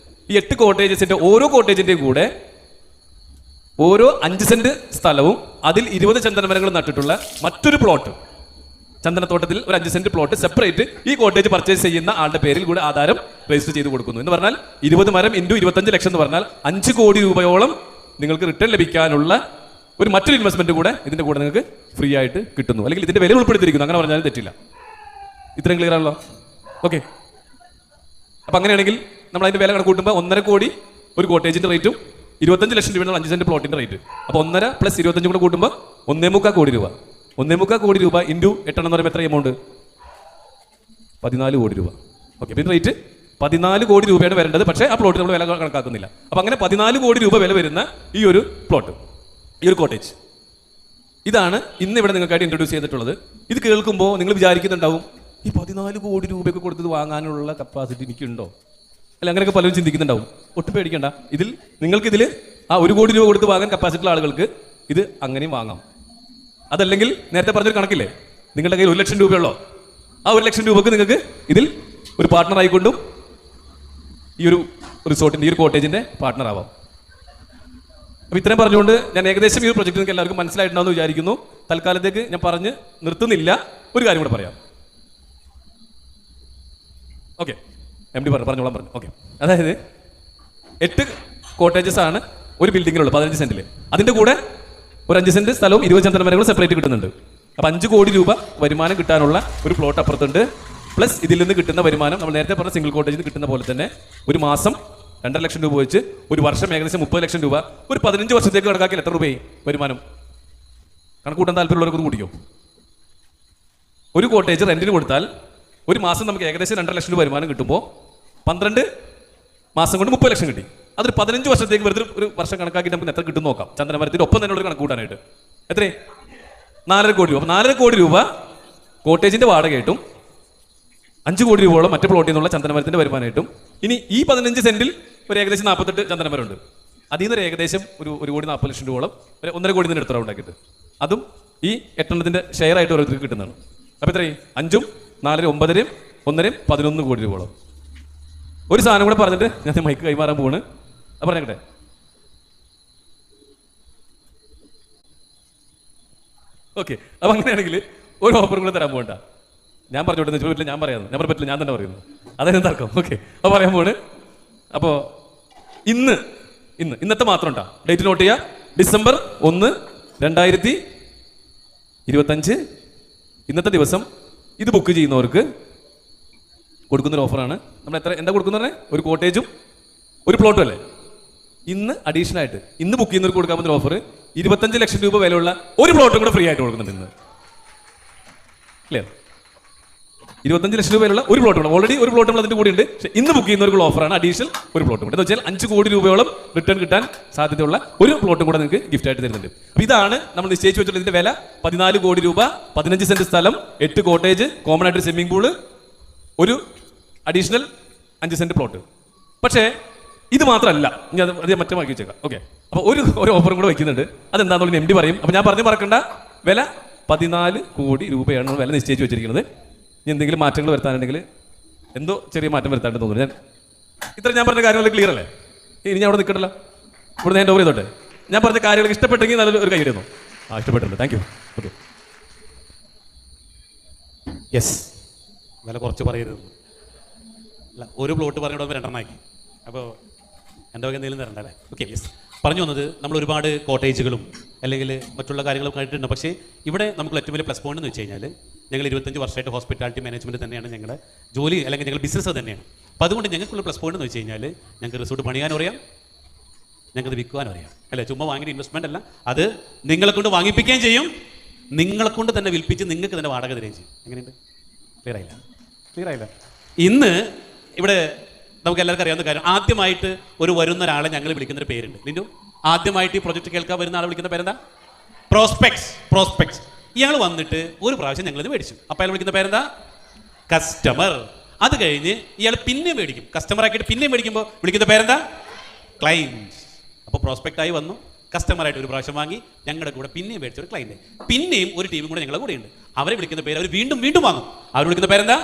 ഈ 8 കോട്ടേജസിന്റെ ഓരോ കോട്ടേജിന്റെയും കൂടെ ഓരോ 5 സെന്റ് സ്ഥലവും അതിൽ 20 ചന്ദന മരങ്ങൾ നട്ടിട്ടുള്ള മറ്റൊരു പ്ലോട്ട്, ചന്ദനത്തോട്ടത്തിൽ ഒരു 5 സെന്റ് പ്ലോട്ട് സെപ്പറേറ്റ് ഈ കോട്ടേജ് പർച്ചേസ് ചെയ്യുന്ന ആളുടെ പേരിൽ കൂടെ ആധാരം രജിസ്റ്റർ ചെയ്ത് കൊടുക്കുന്നു. എന്ന് പറഞ്ഞാൽ 20 മരം ഇൻറ്റു 25 ലക്ഷം എന്ന് പറഞ്ഞാൽ 5 കോടി രൂപയോളം നിങ്ങൾക്ക് റിട്ടേൺ ലഭിക്കാനുള്ള ഒരു മറ്റൊരു ഇൻവെസ്റ്റ്മെന്റ് കൂടെ ഇതിന്റെ കൂടെ നിങ്ങൾക്ക് ഫ്രീ ആയിട്ട് കിട്ടുന്നു. അല്ലെങ്കിൽ ഇതിന്റെ വില ഉൾപ്പെടുത്തിയിരിക്കുന്നു, അങ്ങനെ പറഞ്ഞാലും തെറ്റില്ല. ഇത്രയും ക്ലിയർ ആണല്ലോ? ഓക്കെ. അപ്പൊ അങ്ങനെയാണെങ്കിൽ നമ്മൾ അതിന്റെ വില കണക്കൂട്ടുമ്പോൾ 1.5 കോടി ഒരു കോട്ടേജിന്റെ റേറ്റും 25 ലക്ഷം രൂപയാണ് 5 സെന്റ് പ്ലോട്ടിന്റെ റേറ്റ്. അപ്പൊ 1.5 + 25 കൂടെ കൂട്ടുമ്പോൾ 1.25 കോടി രൂപ. 1.25 കോടി രൂപ ഇൻറ്റു 8 എന്ന് പറയുമ്പോൾ എത്ര എമൗണ്ട്? 14 കോടി രൂപ. ഓക്കെ. പിന്നെ റേറ്റ് 14 കോടി രൂപയാണ് വരേണ്ടത്. പക്ഷേ ആ പ്ലോട്ട് നമ്മൾ വില കണക്കാക്കുന്നില്ല. അപ്പൊ അങ്ങനെ 14 കോടി രൂപ വില വരുന്ന ഈ ഒരു പ്ലോട്ട്, ഈ ഒരു കോട്ടേജ്, ഇതാണ് ഇന്ന് ഇവിടെ നിങ്ങൾക്കായിട്ട് ഇൻട്രൊഡ്യൂസ് ചെയ്തിട്ടുള്ളത്. ഇത് കേൾക്കുമ്പോൾ നിങ്ങൾ വിചാരിക്കുന്നുണ്ടാവും, ഈ 14 കോടി രൂപയൊക്കെ കൊടുത്തത് വാങ്ങാനുള്ള കപ്പാസിറ്റി എനിക്കുണ്ടോ? അല്ല, അങ്ങനെയൊക്കെ പലരും ചിന്തിക്കുന്നുണ്ടാവും. ഒട്ടും പേടിക്കേണ്ട. നിങ്ങൾക്കിതിൽ ആ 1 കോടി രൂപ കൊടുത്ത് വാങ്ങാൻ കപ്പാസിറ്റി ഉള്ള ആളുകൾക്ക് ഇത് അങ്ങനെയും വാങ്ങാം. അതല്ലെങ്കിൽ നേരത്തെ പറഞ്ഞൊരു കണക്കില്ലേ, നിങ്ങളുടെ കയ്യിൽ 1 ലക്ഷം രൂപയുള്ളോ, ആ 1 ലക്ഷം രൂപക്ക് നിങ്ങൾക്ക് ഇതിൽ ഒരു പാർട്ട്ണർ ആയിക്കൊണ്ടും ഈ ഒരു റിസോർട്ടിന്റെ ഈ ഒരു കോട്ടേജിന്റെ പാർട്ട്ണർ ആവാം. അപ്പൊ ഇത്രയും പറഞ്ഞുകൊണ്ട് ഞാൻ ഏകദേശം ഈ ഒരു പ്രൊജക്ട് നിങ്ങൾക്ക് എല്ലാവർക്കും മനസ്സിലായിട്ടുണ്ടാവുമെന്ന് വിചാരിക്കുന്നു. തൽക്കാലത്തേക്ക് ഞാൻ പറഞ്ഞ് നിർത്തുന്നില്ല. ഒരു കാര്യം കൂടെ പറയാം. ഓക്കെ, MD പറഞ്ഞോളാം പറഞ്ഞു. ഓക്കെ, അതായത് 8 കോട്ടേജസ് ആണ് ഒരു ബിൽഡിങ്ങിലുള്ളത് 15 സെന്റിൽ. അതിന്റെ കൂടെ ഒരു 5 സെന്റ് സ്ഥലവും 20 ചന്ദന മരങ്ങളും സെപ്പറേറ്റ് കിട്ടുന്നുണ്ട്. അപ്പൊ 5 കോടി രൂപ വരുമാനം കിട്ടാനുള്ള ഒരു പ്ലോട്ട് അപ്പുറത്തുണ്ട്. പ്ലസ് ഇതിൽ നിന്ന് കിട്ടുന്ന വരുമാനം നമ്മൾ നേരത്തെ പറഞ്ഞ സിംഗിൾ കോട്ടേജിൽ നിന്ന് കിട്ടുന്ന പോലെ തന്നെ ഒരു മാസം 2.5 ലക്ഷം രൂപ വെച്ച് ഒരു വർഷം ഏകദേശം 30 ലക്ഷം രൂപ. ഒരു 15 വർഷത്തേക്ക് കണക്കാക്കിയാൽ എത്ര രൂപയായി വരുമാനം? കണക്കൂട്ടാൻ താല്പര്യമുള്ളവർക്ക് കൂട്ടിക്കോ. ഒരു കോട്ടേജ് റെന്റിന് കൊടുത്താൽ ഒരു മാസം നമുക്ക് ഏകദേശം 2.5 ലക്ഷം രൂപ വരുമാനം കിട്ടുമ്പോൾ 12 മാസം കൊണ്ട് 30 ലക്ഷം കിട്ടി. അതൊരു 15 വർഷത്തേക്ക് വെറുതെ ഒരു വർഷം കണക്കാക്കി നമുക്ക് എത്ര കിട്ടും നോക്കാം. ചന്ദനമരത്തിന്റെ ഒപ്പം തന്നെ ഒരു കണക്ക് കൂട്ടാനായിട്ട് എത്രേ? 4.5 കോടി രൂപ. 4.5 കോടി രൂപ കോട്ടേജിന്റെ വാടകയായിട്ടും 5 കോടി രൂപയോളം മറ്റു പ്ലോട്ടിൽ നിന്നുള്ള ചന്ദനമരത്തിന്റെ വരുമാനമായിട്ടും. ഇനി ഈ 15 സെന്റിൽ ഒരു ഏകദേശം 48 ചന്ദനമരമുണ്ട്. അതിൽ നിന്ന് ഏകദേശം ഒരു 1.40 കോടി രൂപയോളം 1.5 കോടി നിന്ന് എടുത്തറ ഉണ്ടാക്കിയിട്ട് അതും ഈ 8 എണ്ണത്തിന്റെ ഷെയർ ആയിട്ട് ഓരോരുത്തർക്ക് കിട്ടുന്നതാണ്. അപ്പൊ എത്രയും 5ഉം 4 9 1 11 കോടി രൂപയോളം. ഒരു സാധനം കൂടെ പറഞ്ഞിട്ട് ഞാൻ മൈക്ക് കൈമാറാൻ പോവാണ്. അത് പറഞ്ഞേ. ഓക്കെ, അപ്പൊ അങ്ങനെയാണെങ്കിൽ ഒരു ഓഫറും കൂടെ തരാൻ പോകണ്ട. ഞാൻ പറഞ്ഞോട്ടെ പറ്റില്ല, ഞാൻ പറയാം. ഞാൻ പറ്റില്ല, ഞാൻ തന്നെ പറയുന്നു. അതായത് തർക്കം. ഓക്കെ, അപ്പോൾ പറയാൻ പോണ്. അപ്പോൾ ഇന്നത്തെ മാത്രം ഉണ്ടാ ഡേറ്റ് നോട്ട് ചെയ്യുക. December 1, 2025 ഇന്നത്തെ ദിവസം ഇത് ബുക്ക് ചെയ്യുന്നവർക്ക് കൊടുക്കുന്നൊരു ഓഫറാണ്. നമ്മൾ എന്താ കൊടുക്കുന്നത്? ഒരു കോട്ടേജും ഒരു പ്ലോട്ടും അല്ലേ? ഇന്ന് അഡീഷണൽ ആയിട്ട് ഇന്ന് ബുക്ക് ചെയ്യുന്നവർക്ക് കൊടുക്കാൻ പറ്റുന്ന ഓഫർ 25 ലക്ഷം രൂപ വിലയുള്ള ഒരു പ്ലോട്ടും കൂടെ ഫ്രീ ആയിട്ട് കൊടുക്കുന്നുണ്ട് ഇന്ന്. അല്ലേ? 25 ലക്ഷം രൂപ വിലയുള്ള ഒരു പ്ലോട്ടും കൂടെ. ഓൾറെഡി ഒരു പ്ലോട്ടും അതിന്റെ കൂടെ ഉണ്ട്. പക്ഷേ ഇന്ന് ബുക്ക് ചെയ്യുന്നവർക്കുള്ള ഓഫറാണ് അഡീഷണൽ ഒരു പ്ലോട്ടും കൂടെ. എന്ന് വെച്ചാൽ 5 കോടി രൂപയോളം റിട്ടേൺ കിട്ടാൻ സാധ്യതയുള്ള ഒരു പ്ലോട്ടും കൂടെ നിങ്ങൾക്ക് ഗിഫ്റ്റ് ആയിട്ട് തരുന്നുണ്ട്. അപ്പോൾ ഇതാണ് നമ്മൾ നിശ്ചയിച്ചു വെച്ചിട്ടുള്ള ഇതിന്റെ വില. 14 കോടി രൂപ, 15 സെന്റ് സ്ഥലം, 8 കോട്ടേജ്, കോമൺ ആയിട്ട് സ്വിമ്മിംഗ് പൂള്, ഒരു അഡീഷണൽ 5 സെന്റ് പ്ലോട്ട്. പക്ഷേ ഇത് മാത്രമല്ല, ഇനി അത് മറ്റേ മാറ്റി വെച്ചേക്കാം. ഓക്കെ, അപ്പോൾ ഒരു ഓഫറും കൂടെ വയ്ക്കുന്നുണ്ട്. അതെന്താണെന്നുള്ള MD പറയും. അപ്പോൾ ഞാൻ പറഞ്ഞു മറക്കണ്ട, വില 14 കോടി രൂപയാണ് വില നിശ്ചയിച്ച് വെച്ചിരിക്കുന്നത്. ഇനി എന്തെങ്കിലും മാറ്റങ്ങൾ വരുത്താനുണ്ടെങ്കിൽ എന്തോ ചെറിയ മാറ്റം വരുത്താണ്ട് തോന്നുന്നു. ഞാൻ പറഞ്ഞ കാര്യങ്ങൾ ക്ലിയർ അല്ലേ? ഇനി ഞാൻ അവിടെ നിൽക്കണ്ടല്ലോ, ഇവിടെ ഞാൻ ഓവർ ചെയ്തോട്ടെ. ഞാൻ പറഞ്ഞ കാര്യങ്ങൾ ഇഷ്ടപ്പെട്ടെങ്കിൽ നല്ലൊരു കൈ ഇടുന്നു. ഇഷ്ടപ്പെട്ടിട്ടുണ്ട്, താങ്ക് യു. ഓക്കെ, യെസ്, വില കുറച്ച് പറയരുത്. അല്ല, ഒരു പ്ലോട്ട് പറഞ്ഞിടുമ്പോൾ 2 ആക്കി. അപ്പോൾ എൻ്റെ വക എന്തെങ്കിലും തരണ്ട അല്ലേ? Okay, yes. പറഞ്ഞു വന്നത് നമ്മൾ ഒരുപാട് കോട്ടേജുകളും അല്ലെങ്കിൽ മറ്റുള്ള കാര്യങ്ങളും കണ്ടിട്ടുണ്ട്. പക്ഷേ ഇവിടെ നമുക്ക് ഏറ്റവും വലിയ പ്ലസ് പോയിന്റ് എന്ന് വെച്ച് കഴിഞ്ഞാൽ ഞങ്ങൾ 25 വർഷമായിട്ട് ഹോസ്പിറ്റാലിറ്റി മാനേജ്മെൻറ്റ് തന്നെയാണ് ഞങ്ങളുടെ ജോലി, അല്ലെങ്കിൽ ഞങ്ങളുടെ ബിസിനസ് തന്നെയാണ്. അപ്പോൾ അതുകൊണ്ട് ഞങ്ങൾക്കുള്ള പ്ലസ് പോയിന്റ് എന്ന് വെച്ച് കഴിഞ്ഞാൽ ഞങ്ങൾക്ക് റിസോർട്ട് പണിയാനും അറിയാം, ഞങ്ങൾക്കത് വിൽക്കുവാനും അറിയാം അല്ലേ? ചുമ്മാ വാങ്ങിയ ഇൻവെസ്റ്റ്മെൻ്റ് അല്ല, അത് നിങ്ങളെ കൊണ്ട് വാങ്ങിപ്പിക്കുകയും ചെയ്യും, നിങ്ങളെ കൊണ്ട് തന്നെ വിൽപ്പിച്ച് നിങ്ങൾക്ക് തന്നെ വാടക തരുകയും ചെയ്യും. എങ്ങനെയുണ്ട്? ക്ലിയർ ആയില്ല? ഇന്ന് ഇവിടെ നമുക്ക് എല്ലാവർക്കും അറിയാവുന്ന കാര്യം, ആദ്യമായിട്ട് വരുന്ന ഒരാളെ ഞങ്ങൾ വിളിക്കുന്നൊരു പേരുണ്ട്. ലിൻഡു, ആദ്യമായിട്ട് ഈ പ്രൊജക്ട് കേൾക്കാൻ വരുന്ന ആളെ വിളിക്കുന്ന പേരെന്താ? പ്രോസ്പെക്ട്സ്. ഇയാൾ വന്നിട്ട് ഒരു പ്രാവശ്യം ഞങ്ങളിത് മേടിച്ചു. അപ്പോൾ അയാൾ വിളിക്കുന്ന പേരെന്താ? കസ്റ്റമർ. അത് കഴിഞ്ഞ് ഇയാൾ പിന്നെ മേടിക്കും, കസ്റ്റമർ ആക്കിയിട്ട് പിന്നെ മേടിക്കുമ്പോൾ വിളിക്കുന്ന പേരെന്താ? ക്ലൈൻറ്റ്. അപ്പോൾ പ്രോസ്പെക്റ്റ് ആയി വന്നു, കസ്റ്റമറായിട്ട് ഒരു പ്രാവശ്യം വാങ്ങി, ഞങ്ങളുടെ കൂടെ പിന്നെയും മേടിച്ച ഒരു ക്ലൈൻറ്റ്, പിന്നെയും ഒരു ടീമും കൂടെ ഞങ്ങളുടെ കൂടെയുണ്ട്. അവരെ വിളിക്കുന്ന പേര് അവർ വീണ്ടും വാങ്ങും. അവർ വിളിക്കുന്ന പേരെന്താ?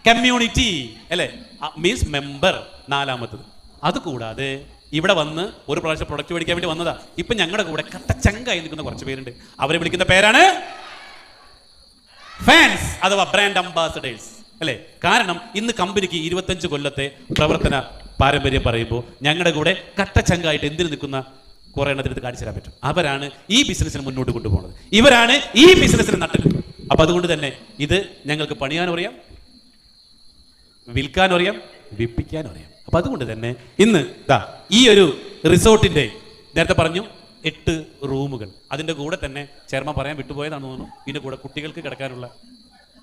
കമ്മ്യൂണിറ്റി അല്ലേ? Means member. 4ാമത്തത്. അതുകൂടാതെ ഇവിടെ വന്ന് ഒരു പ്രാവശ്യം പ്രൊഡക്റ്റ് മേടിക്കാൻ വേണ്ടി വന്നതാ, ഇപ്പൊ ഞങ്ങളുടെ കൂടെ കട്ടച്ചങ്കായി നിൽക്കുന്ന കുറച്ച് പേരുണ്ട്. അവരെ വിളിക്കുന്ന പേരാണ് ഫാൻസ് അഥവാ ബ്രാൻഡ് അംബാസഡേഴ്സ് അല്ലേ? കാരണം ഇന്ന് കമ്പനിക്ക് 25 കൊല്ലത്തെ പ്രവർത്തന പാരമ്പര്യം പറയുമ്പോൾ ഞങ്ങളുടെ കൂടെ കട്ടച്ചങ്കായിട്ട് എന്തിനു നിൽക്കുന്ന കുറെ എണ്ണത്തിന് കാണിച്ചു തരാൻ പറ്റും. അവരാണ് ഈ ബിസിനസ്സിന് മുന്നോട്ട് കൊണ്ടുപോകുന്നത്, ഇവരാണ് ഈ ബിസിനസ്സിന് നട്ടൽ. അപ്പൊ അതുകൊണ്ട് തന്നെ ഇത് ഞങ്ങൾക്ക് പണിയാനും അറിയാം, വിൽക്കാനും അറിയാം, വിൽപ്പിക്കാനും അറിയാം. അപ്പൊ അതുകൊണ്ട് തന്നെ ഇന്ന് ഈ ഒരു റിസോർട്ടിന്റെ നേരത്തെ പറഞ്ഞു 8 റൂമുകൾ, അതിന്റെ കൂടെ തന്നെ ചെയർമാൻ പറയാൻ വിട്ടുപോയതാണെന്ന് തോന്നുന്നു, ഇതിന്റെ കൂടെ കുട്ടികൾക്ക് കിടക്കാനുള്ള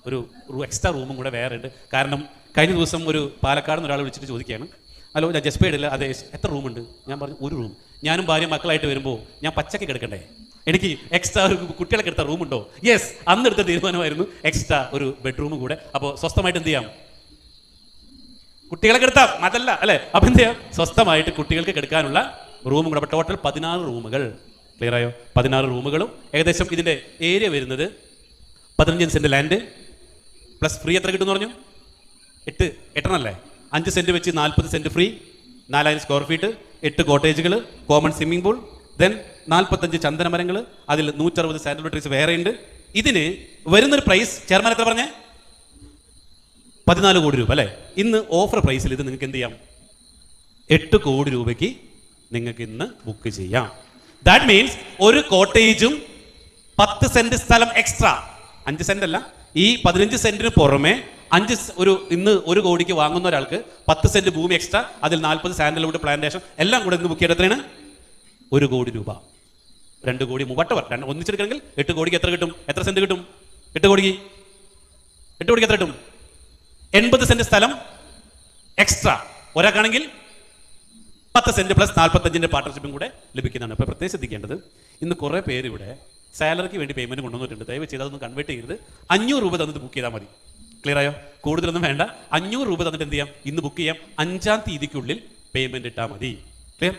ഒരു എക്സ്ട്രാ റൂമും കൂടെ വേറെ ഉണ്ട്. കാരണം കഴിഞ്ഞ ദിവസം ഒരു പാലക്കാട് നിന്ന് ഒരാൾ വിളിച്ചിട്ട് ചോദിക്കുകയാണ്, ഹലോ ഞാൻ ജസ്റ്റ് പെയ്ഡില്ല, അതെ എത്ര റൂമുണ്ട്? ഞാൻ പറഞ്ഞു 1 റൂം. ഞാനും ഭാര്യ മക്കളായിട്ട് വരുമ്പോൾ ഞാൻ പച്ചക്ക് കിടക്കണ്ടേ, എനിക്ക് എക്സ്ട്രാ ഒരു കുട്ടികളൊക്കെ എടുത്ത റൂമുണ്ടോ? യെസ്, അന്ന് എടുത്ത തീരുമാനമായിരുന്നു എക്സ്ട്രാ ഒരു ബെഡ്റൂം കൂടെ. അപ്പോൾ സ്വസ്ഥമായിട്ട് എന്ത് ചെയ്യാം, കുട്ടികളെ കിടത്താം, അതല്ല അല്ലെ? അപ്പൊ എന്ത് ചെയ്യാം, സ്വസ്ഥമായിട്ട് കുട്ടികൾക്ക് കിടക്കാനുള്ള റൂമും കൂടെ. ടോട്ടൽ 16 റൂമുകൾ. ക്ലിയർ ആയോ? 16 റൂമുകളും ഏകദേശം ഇതിന്റെ ഏരിയ വരുന്നത് 15 സെന്റ് ലാൻഡ് പ്ലസ് ഫ്രീ. എത്ര കിട്ടും പറഞ്ഞു? 8 അല്ലേ? 5 സെന്റ് വെച്ച് 40 സെന്റ് ഫ്രീ, 4000 സ്ക്വയർ ഫീറ്റ്, 8 കോട്ടേജുകൾ, കോമൺ സ്വിമ്മിംഗ് പൂൾ, ദെൻ 45 ചന്ദനമരങ്ങൾ, അതിൽ 160 സാനിറ്ററി ട്രീസ് വേറെ ഉണ്ട്. ഇതിന് വരുന്നൊരു പ്രൈസ് ചെയർമാൻ എത്ര പറഞ്ഞേ? 14 കോടി രൂപ അല്ലേ? ഇന്ന് ഓഫർ പ്രൈസിൽ ഇത് നിങ്ങൾക്ക് എന്ത് ചെയ്യാം? 8 കോടി രൂപയ്ക്ക് നിങ്ങൾക്ക് ഇന്ന് ബുക്ക് ചെയ്യാം. ദാറ്റ് മീൻസ് ഒരു കോട്ടേജും 10 സെന്റ് സ്ഥലം എക്സ്ട്രാ, 5 സെന്റ് അല്ല, ഈ 15 സെന്റിന് പുറമെ ഇന്ന് 1 കോടിക്ക് വാങ്ങുന്ന ഒരാൾക്ക് 10 സെന്റ് ഭൂമി എക്സ്ട്രാ, അതിൽ 40 സാൻഡൽവുഡ് പ്ലാന്റേഷൻ എല്ലാം കൂടെ ഇന്ന് ബുക്ക് ചെയ്ത് എത്രയാണ്? 1 കോടി രൂപ. 2 കോടി വട്ടവർ ഒന്നിച്ചെടുക്കണമെങ്കിൽ 8 കോടിക്ക് എത്ര കിട്ടും? എത്ര സെന്റ് കിട്ടും? 8 കോടിക്ക് എത്ര കിട്ടും? 80 സെന്റ് സ്ഥലം എക്സ്ട്രാ. ഒരാൾക്കാണെങ്കിൽ 10 സെന്റ് പ്ലസ് 45 പാർട്ണർഷിപ്പും കൂടെ ലഭിക്കുന്നതാണ്. അപ്പോൾ പ്രത്യേകം ശ്രദ്ധിക്കേണ്ടത്, ഇന്ന് കുറേ പേര് ഇവിടെ സാലറിക്ക് വേണ്ടി പേയ്മെന്റ് കൊണ്ടുവന്നിട്ടുണ്ട്. ദയവ് ചെയ്ത് അതൊന്ന് കൺവേർട്ട് ചെയ്യരുത്. 500 രൂപ തന്നിട്ട് ബുക്ക് ചെയ്താൽ മതി. ക്ലിയർ ആയോ? കൂടുതലൊന്നും വേണ്ട. 500 രൂപ തന്നിട്ട് എന്ത് ചെയ്യാം? ഇന്ന് ബുക്ക് ചെയ്യാം. 5-ാം തീയതിക്കുള്ളിൽ പേയ്മെന്റ് ഇട്ടാൽ മതി. ക്ലിയർ?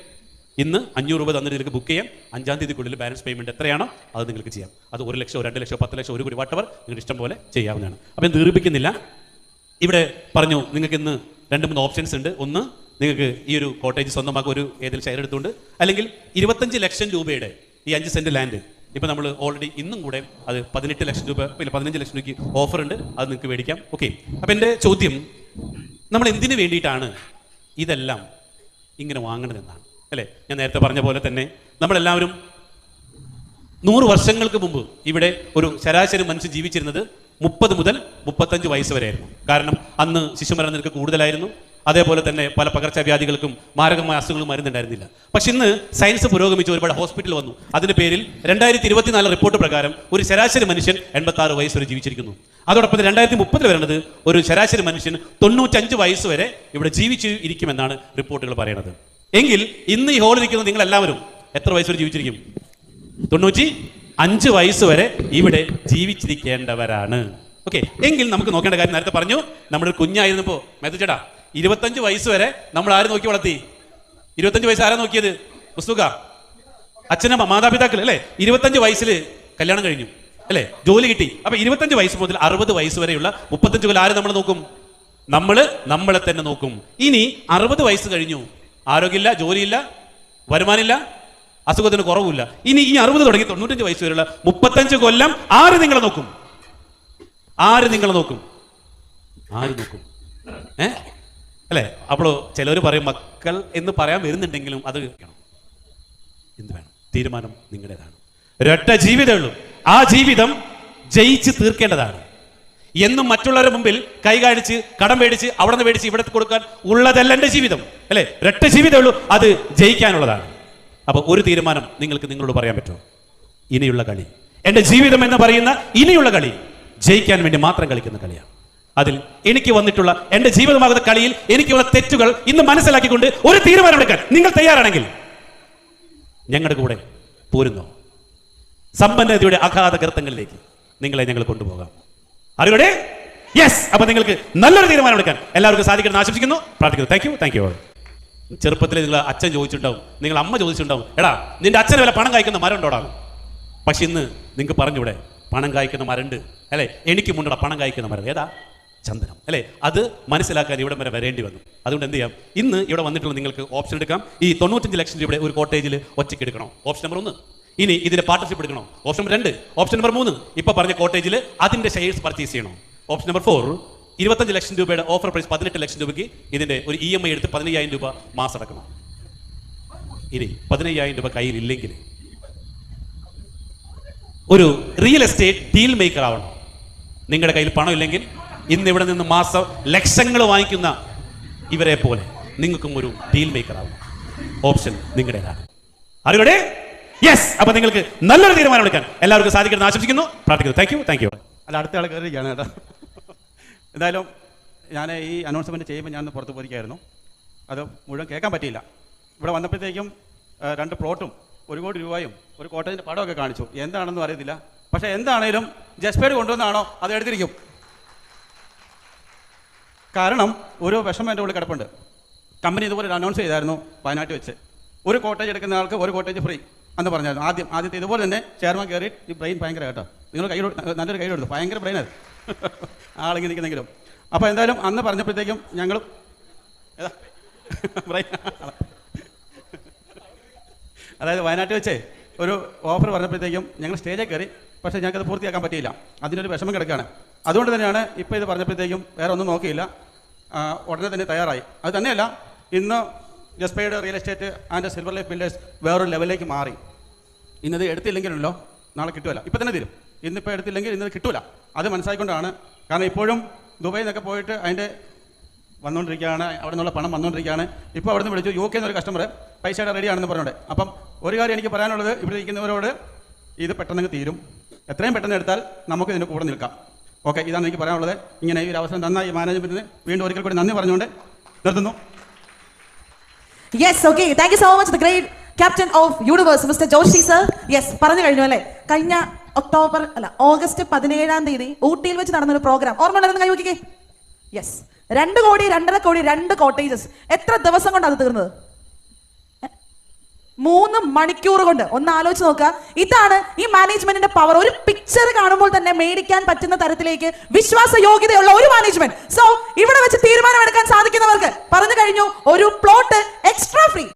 ഇന്ന് 500 രൂപ തന്നിട്ട് നിങ്ങൾക്ക് ബുക്ക് ചെയ്യാം. 5-ാം തീയതിക്കുള്ളിൽ ബാലൻസ് പേയ്മെന്റ് എത്രയാണോ അത് നിങ്ങൾക്ക് ചെയ്യാം. അത് 1 ലക്ഷം, 2 ലക്ഷം, 10 ലക്ഷം, 1 കോടി വട്ടവർ നിങ്ങൾക്ക് ഇഷ്ടം പോലെ ചെയ്യാവുന്നതാണ്. അപ്പം ദീർഘിപ്പിക്കുന്നില്ല. ഇവിടെ പറഞ്ഞു നിങ്ങൾക്ക് ഇന്ന് 2-3 ഓപ്ഷൻസ് ഉണ്ട്. ഒന്ന്, നിങ്ങൾക്ക് ഈ ഒരു കോട്ടേജ് സ്വന്തമാക്കുക, ഒരു ഏതെങ്കിലും ഷെയർ എടുത്തുകൊണ്ട്, അല്ലെങ്കിൽ 25 ലക്ഷം രൂപയുടെ ഈ 5 സെന്റ് ലാൻഡ് ഇപ്പൊ നമ്മൾ ഓൾറെഡി ഇന്നും കൂടെ അത് 18 ലക്ഷം രൂപ, 15 ലക്ഷം രൂപയ്ക്ക് ഓഫർ ഉണ്ട്, അത് നിങ്ങൾക്ക് മേടിക്കാം. ഓക്കെ. അപ്പൊ എൻ്റെ ചോദ്യം, നമ്മൾ എന്തിനു വേണ്ടിയിട്ടാണ് ഇതെല്ലാം ഇങ്ങനെ വാങ്ങണതെന്നാണ് അല്ലേ? ഞാൻ നേരത്തെ പറഞ്ഞ പോലെ തന്നെ നമ്മളെല്ലാവരും 100 വർഷങ്ങൾക്ക് മുമ്പ് ഇവിടെ ഒരു ശരാശരി മനുഷ്യൻ ജീവിച്ചിരുന്നത് 30 മുതൽ 35 വയസ്സ് വരെയായിരുന്നു. കാരണം അന്ന് ശിശുമരണ നിരക്ക് കൂടുതലായിരുന്നു. അതേപോലെ തന്നെ പല പകർച്ചവ്യാധികൾക്കും മാരകമായ അസുഖങ്ങളും മരുന്നുണ്ടായിരുന്നില്ല. പക്ഷെ ഇന്ന് സയൻസ് പുരോഗമിച്ച് ഒരുപാട് ഹോസ്പിറ്റൽ വന്നു. അതിന്റെ പേരിൽ 2024 റിപ്പോർട്ട് പ്രകാരം ഒരു ശരാശരി മനുഷ്യൻ 86 വയസ്സ് വരെ ജീവിച്ചിരിക്കുന്നു. അതോടൊപ്പം 2030 വരുന്നത് ഒരു ശരാശരി മനുഷ്യൻ 95 വയസ്സ് വരെ ഇവിടെ ജീവിച്ച് ഇരിക്കുമെന്നാണ് റിപ്പോർട്ടുകൾ പറയുന്നത്. എങ്കിൽ ഇന്ന് ഈ ഹോളിരിക്കുന്ന നിങ്ങൾ എല്ലാവരും എത്ര വയസ്സ് വരെ ജീവിച്ചിരിക്കും? 95 വയസ്സ് വരെ ഇവിടെ ജീവിച്ചിരിക്കേണ്ടവരാണ്. ഓക്കെ. എങ്കിൽ നമുക്ക് നോക്കേണ്ട കാര്യം, നേരത്തെ പറഞ്ഞു നമ്മുടെ കുഞ്ഞായിരുന്നപ്പോ മെത്തച്ചേട്ടാ 25 വയസ്സ് വരെ നമ്മൾ ആര് നോക്കി വളർത്തി? 25 വയസ്സ് ആരാ നോക്കിയത്? പുസ്തുക അച്ഛനമ്മ, മാതാപിതാക്കൾ അല്ലേ? 25 വയസ്സിൽ കല്യാണം കഴിഞ്ഞു അല്ലേ? ജോലി കിട്ടി. അപ്പൊ 25 വയസ്സ് മുതൽ 60 വയസ്സ് വരെയുള്ള 35 കൊല്ലം ആര് നമ്മൾ നോക്കും? നമ്മളെ തന്നെ നോക്കും. ഇനി 60 വയസ്സ് കഴിഞ്ഞു, ആരോഗ്യമില്ല, ജോലിയില്ല, വരുമാനമില്ല, അസുഖത്തിന് കുറവില്ല. ഇനി ഈ 60 തുടങ്ങി 95 വയസ്സ് വരെയുള്ള 35 കൊല്ലം ആര് നിങ്ങളെ നോക്കും? ആര് നോക്കും? അല്ലേ? അപ്പോൾ ചിലർ പറയും മക്കൾ എന്ന് പറയാൻ വരുന്നുണ്ടെങ്കിലും അത് വേണം. എന്ത് വേണം? തീരുമാനം നിങ്ങളുടേതാണ്. ഒരൊറ്റ ജീവിതമേ ഉള്ളൂ. ആ ജീവിതം ജയിച്ച് തീർക്കേണ്ടതാണ്. എന്നും മറ്റുള്ളവരുടെ മുമ്പിൽ കൈ കാണിച്ച് കടം മേടിച്ച് അവിടെ നിന്ന് മേടിച്ച് ഇവിടെ കൊടുക്കാൻ ഉള്ളതല്ല എൻ്റെ ജീവിതം, അല്ലേ? ഒരൊറ്റ ജീവിതമേ ഉള്ളൂ, അത് ജയിക്കാനുള്ളതാണ്. അപ്പോൾ ഒരു തീരുമാനം നിങ്ങൾക്ക് നിങ്ങളോട് പറയാൻ പറ്റുമോ? ഇനിയുള്ള കളി, എൻ്റെ ജീവിതം എന്ന് പറയുന്ന ഇനിയുള്ള കളി ജയിക്കാൻ വേണ്ടി മാത്രം കളിക്കുന്ന കളിയാണ്. അതിൽ എനിക്ക് വന്നിട്ടുള്ള എൻ്റെ ജീവിതമാകുന്ന കളിയിൽ എനിക്കുള്ള തെറ്റുകൾ ഇന്ന് മനസ്സിലാക്കിക്കൊണ്ട് ഒരു തീരുമാനമെടുക്കാൻ നിങ്ങൾ തയ്യാറാണെങ്കിൽ ഞങ്ങളുടെ കൂടെ പോരുന്നോ? സമ്പന്നതയുടെ അഗാധ ഗർത്തങ്ങളിലേക്ക് നിങ്ങളെ ഞങ്ങൾ കൊണ്ടുപോകാം. അറിയുടെ യെസ്. അപ്പൊ നിങ്ങൾക്ക് നല്ലൊരു തീരുമാനം എടുക്കാൻ എല്ലാവർക്കും സാധിക്കണമെന്ന് ആശംസിക്കുന്നു, പ്രാർത്ഥിക്കുന്നു. Thank you. ചെറുപ്പത്തിൽ നിങ്ങൾ അച്ഛൻ ചോദിച്ചിട്ടുണ്ടാവും, നിങ്ങൾ അമ്മ ചോദിച്ചിട്ടുണ്ടാവും, എടാ നിന്റെ അച്ഛനെ വല്ല പണം കായ്ക്കുന്ന മരം ഉണ്ടോടാ? പക്ഷെ ഇന്ന് നിങ്ങൾക്ക് പറഞ്ഞൂടെ പണം കായ്ക്കുന്ന മരണ്ട്, അല്ലെ? എനിക്ക് മുന്നോട പണം കായ്ക്കുന്ന മരം ഏതാ? ചന്ദനം, അല്ലെ? അത് മനസ്സിലാക്കാൻ ഇവിടെ വരെ വരേണ്ടി വന്നു. അതുകൊണ്ട് എന്ത് ചെയ്യാം, ഇന്ന് ഇവിടെ വന്നിട്ടുള്ള നിങ്ങൾക്ക് ഓപ്ഷൻ എടുക്കാം. ഈ 95 ലക്ഷം രൂപയുടെ ഒരു കോട്ടേജിൽ ഒറ്റയ്ക്ക് എടുക്കണോ? Option number 1. ഇനി ഇതിന്റെ പാർട്ണർഷിപ്പ് എടുക്കണോ? Option number 2. ഓപ്ഷൻ നമ്പർ 3, ഇപ്പൊ പറഞ്ഞ കോട്ടേജിൽ അതിന്റെ ഷെയർസ് പർച്ചേസ് ചെയ്യണോ? ഓപ്ഷൻ നമ്പർ 4, 25 ലക്ഷം രൂപയുടെ ഓഫർ പ്രൈസ് 18 ലക്ഷം രൂപയ്ക്ക് ഇതിന്റെ ഒരു EMI എടുത്ത് 15,000 രൂപ മാസം അടക്കണം. ഇനി 15,000 രൂപ കയ്യിൽ ഇല്ലെങ്കിൽ ഒരു റിയൽ എസ്റ്റേറ്റ് ഡീൽ മേക്കർ ആവണം. നിങ്ങളുടെ കയ്യിൽ പണം ഇല്ലെങ്കിൽ ഇന്ന് ഇവിടെ നിന്ന് മാസം ലക്ഷങ്ങൾ വാങ്ങിക്കുന്ന ഇവരെ പോലെ നിങ്ങൾക്കും ഒരു ഡീൽ മേക്കർ ആവണം. ഓപ്ഷൻ നിങ്ങളുടേതാണ്. അറിയുടെ യെസ്. അപ്പൊ നിങ്ങൾക്ക് നല്ലൊരു തീരുമാനം എടുക്കാൻ എല്ലാവർക്കും സാധിക്കണമെന്ന് ആശംസിക്കുന്നു, പ്രാർത്ഥിക്കുന്നു. Thank you. അല്ല, അടുത്ത ആൾ കയറിയിരിക്കുകയാണ് കേട്ടോ. എന്തായാലും ഞാൻ ഈ അനൗൺസ്മെൻറ്റ് ചെയ്യുമ്പോൾ ഞാൻ പുറത്ത് പോയിരിക്കുകയായിരുന്നു. അത് മുഴുവൻ കേൾക്കാൻ പറ്റിയില്ല. ഇവിടെ വന്നപ്പോഴത്തേക്കും 2 പ്ലോട്ടും 1 കോടി രൂപയും ഒരു കോട്ടേജിൻ്റെ പടമൊക്കെ കാണിച്ചു. എന്താണെന്നും അറിയത്തില്ല. പക്ഷേ എന്താണേലും ജസ്പേഡ് കൊണ്ടുവന്നാണോ അത് എടുത്തിരിക്കും. കാരണം ഒരു വിഷമം എൻ്റെ ഉള്ളിൽ കിടപ്പുണ്ട്. കമ്പനി ഇതുപോലെ ഒരു അനൗൺസ് ചെയ്തായിരുന്നു വയനാട്ടിൽ വെച്ച്, ഒരു കോട്ടേജ് എടുക്കുന്ന ആൾക്ക് ഒരു കോട്ടേജ് ഫ്രീ എന്ന് പറഞ്ഞായിരുന്നു. ആദ്യത്തെ ഇതുപോലെ തന്നെ ചെയർമാൻ കയറി ഈ ബ്രെയിൻ ഭയങ്കര കേട്ടോ, നിങ്ങൾ നല്ലൊരു കൈ കൊടുത്തു, ഭയങ്കര ബ്രെയിൻ അത് ആളിങ്ങനെ നിൽക്കുന്നെങ്കിലും. അപ്പോൾ എന്തായാലും അന്ന് പറഞ്ഞപ്പോഴത്തേക്കും ഞങ്ങളും ബ്രെയിൻ അതായത് വയനാട്ടിൽ വെച്ചേ ഒരു ഓഫർ പറഞ്ഞപ്പോഴത്തേക്കും ഞങ്ങൾ സ്റ്റേജിൽ കയറി, പക്ഷേ ഞങ്ങൾക്കത് പൂർത്തിയാക്കാൻ പറ്റിയില്ല. അതിനൊരു വിഷമം കിടക്കുകയാണ്. അതുകൊണ്ട് തന്നെയാണ് ഇപ്പോൾ ഇത് പറഞ്ഞപ്പോഴത്തേക്കും വേറെ ഒന്നും നോക്കിയില്ല, ഉടനെ തന്നെ തയ്യാറായി. അത് തന്നെയല്ല, ഇന്ന് ജസ്പേഡ് real estate and silver life builders വേറൊരു ലെവലിലേക്ക് മാറി. ഇന്നത് എടുത്തില്ലെങ്കിലല്ലോ നാളെ കിട്ടുമല്ല, ഇപ്പം തന്നെ തരും. ഇന്നിപ്പോൾ എടുത്തില്ലെങ്കിൽ ഇന്നത് കിട്ടൂല. അത് മനസ്സിലാക്കിക്കൊണ്ടാണ്. കാരണം ഇപ്പോഴും ദുബായിൽ നിന്നൊക്കെ പോയിട്ട് അതിൻ്റെ വന്നുകൊണ്ടിരിക്കുകയാണ്, അവിടെ നിന്നുള്ള പണം വന്നുകൊണ്ടിരിക്കുകയാണ്. ഇപ്പോൾ അവിടെ നിന്ന് വിളിച്ചു, UK എന്നൊരു കസ്റ്റമർ പൈസയുടെ റെഡിയാണെന്ന് പറഞ്ഞോണ്ട്. അപ്പം ഒരു കാര്യം എനിക്ക് പറയാനുള്ളത്, ഇവിടെ ഇരിക്കുന്നവരോട് ഇത് പെട്ടെന്ന് തീരും, എത്രയും പെട്ടെന്ന് എടുത്താൽ നമുക്ക് ഇതിന് കൂടെ നിൽക്കാം. ഓക്കെ, ഇതാണ് എനിക്ക് പറയാനുള്ളത്. ഇങ്ങനെ ഈ ഒരു അവസരം തന്ന ഈ മാനേജ്മെന്റിന് വീണ്ടും ഒരിക്കൽ കൂടി നന്ദി പറഞ്ഞുകൊണ്ട് നിർത്തുന്നു. Yes, okay, thank you so much the great captain of universe mister Joshi sir. Yes, പറഞ്ഞു കഴിഞ്ഞു അല്ലേ? കഴിഞ്ഞ ഓഗസ്റ്റ് 17-ാം തീയതി ഊട്ടിയിൽ വെച്ച് നടന്നൊരു പ്രോഗ്രാം ഓർമ്മ കൈ നോക്കിക്കേ. യെസ്, 2 കോടി 2.5 കോടി 2 കോട്ടേജസ്. എത്ര ദിവസം കൊണ്ട് അത് തീർന്നത്? 3 മണിക്കൂർ കൊണ്ട്. ഒന്ന് ആലോചിച്ച് നോക്കുക. ഇതാണ് ഈ മാനേജ്മെന്റിന്റെ പവർ. ഒരു പിക്ചർ കാണുമ്പോൾ തന്നെ മേടിക്കാൻ പറ്റുന്ന തരത്തിലേക്ക് വിശ്വാസ യോഗ്യതയുള്ള ഒരു മാനേജ്മെന്റ്. സോ ഇവിടെ വെച്ച് തീരുമാനമെടുക്കാൻ സാധിക്കുന്നവർക്ക് പറഞ്ഞു കഴിഞ്ഞു, ഒരു പ്ലോട്ട് എക്സ്ട്രാ ഫ്രീ.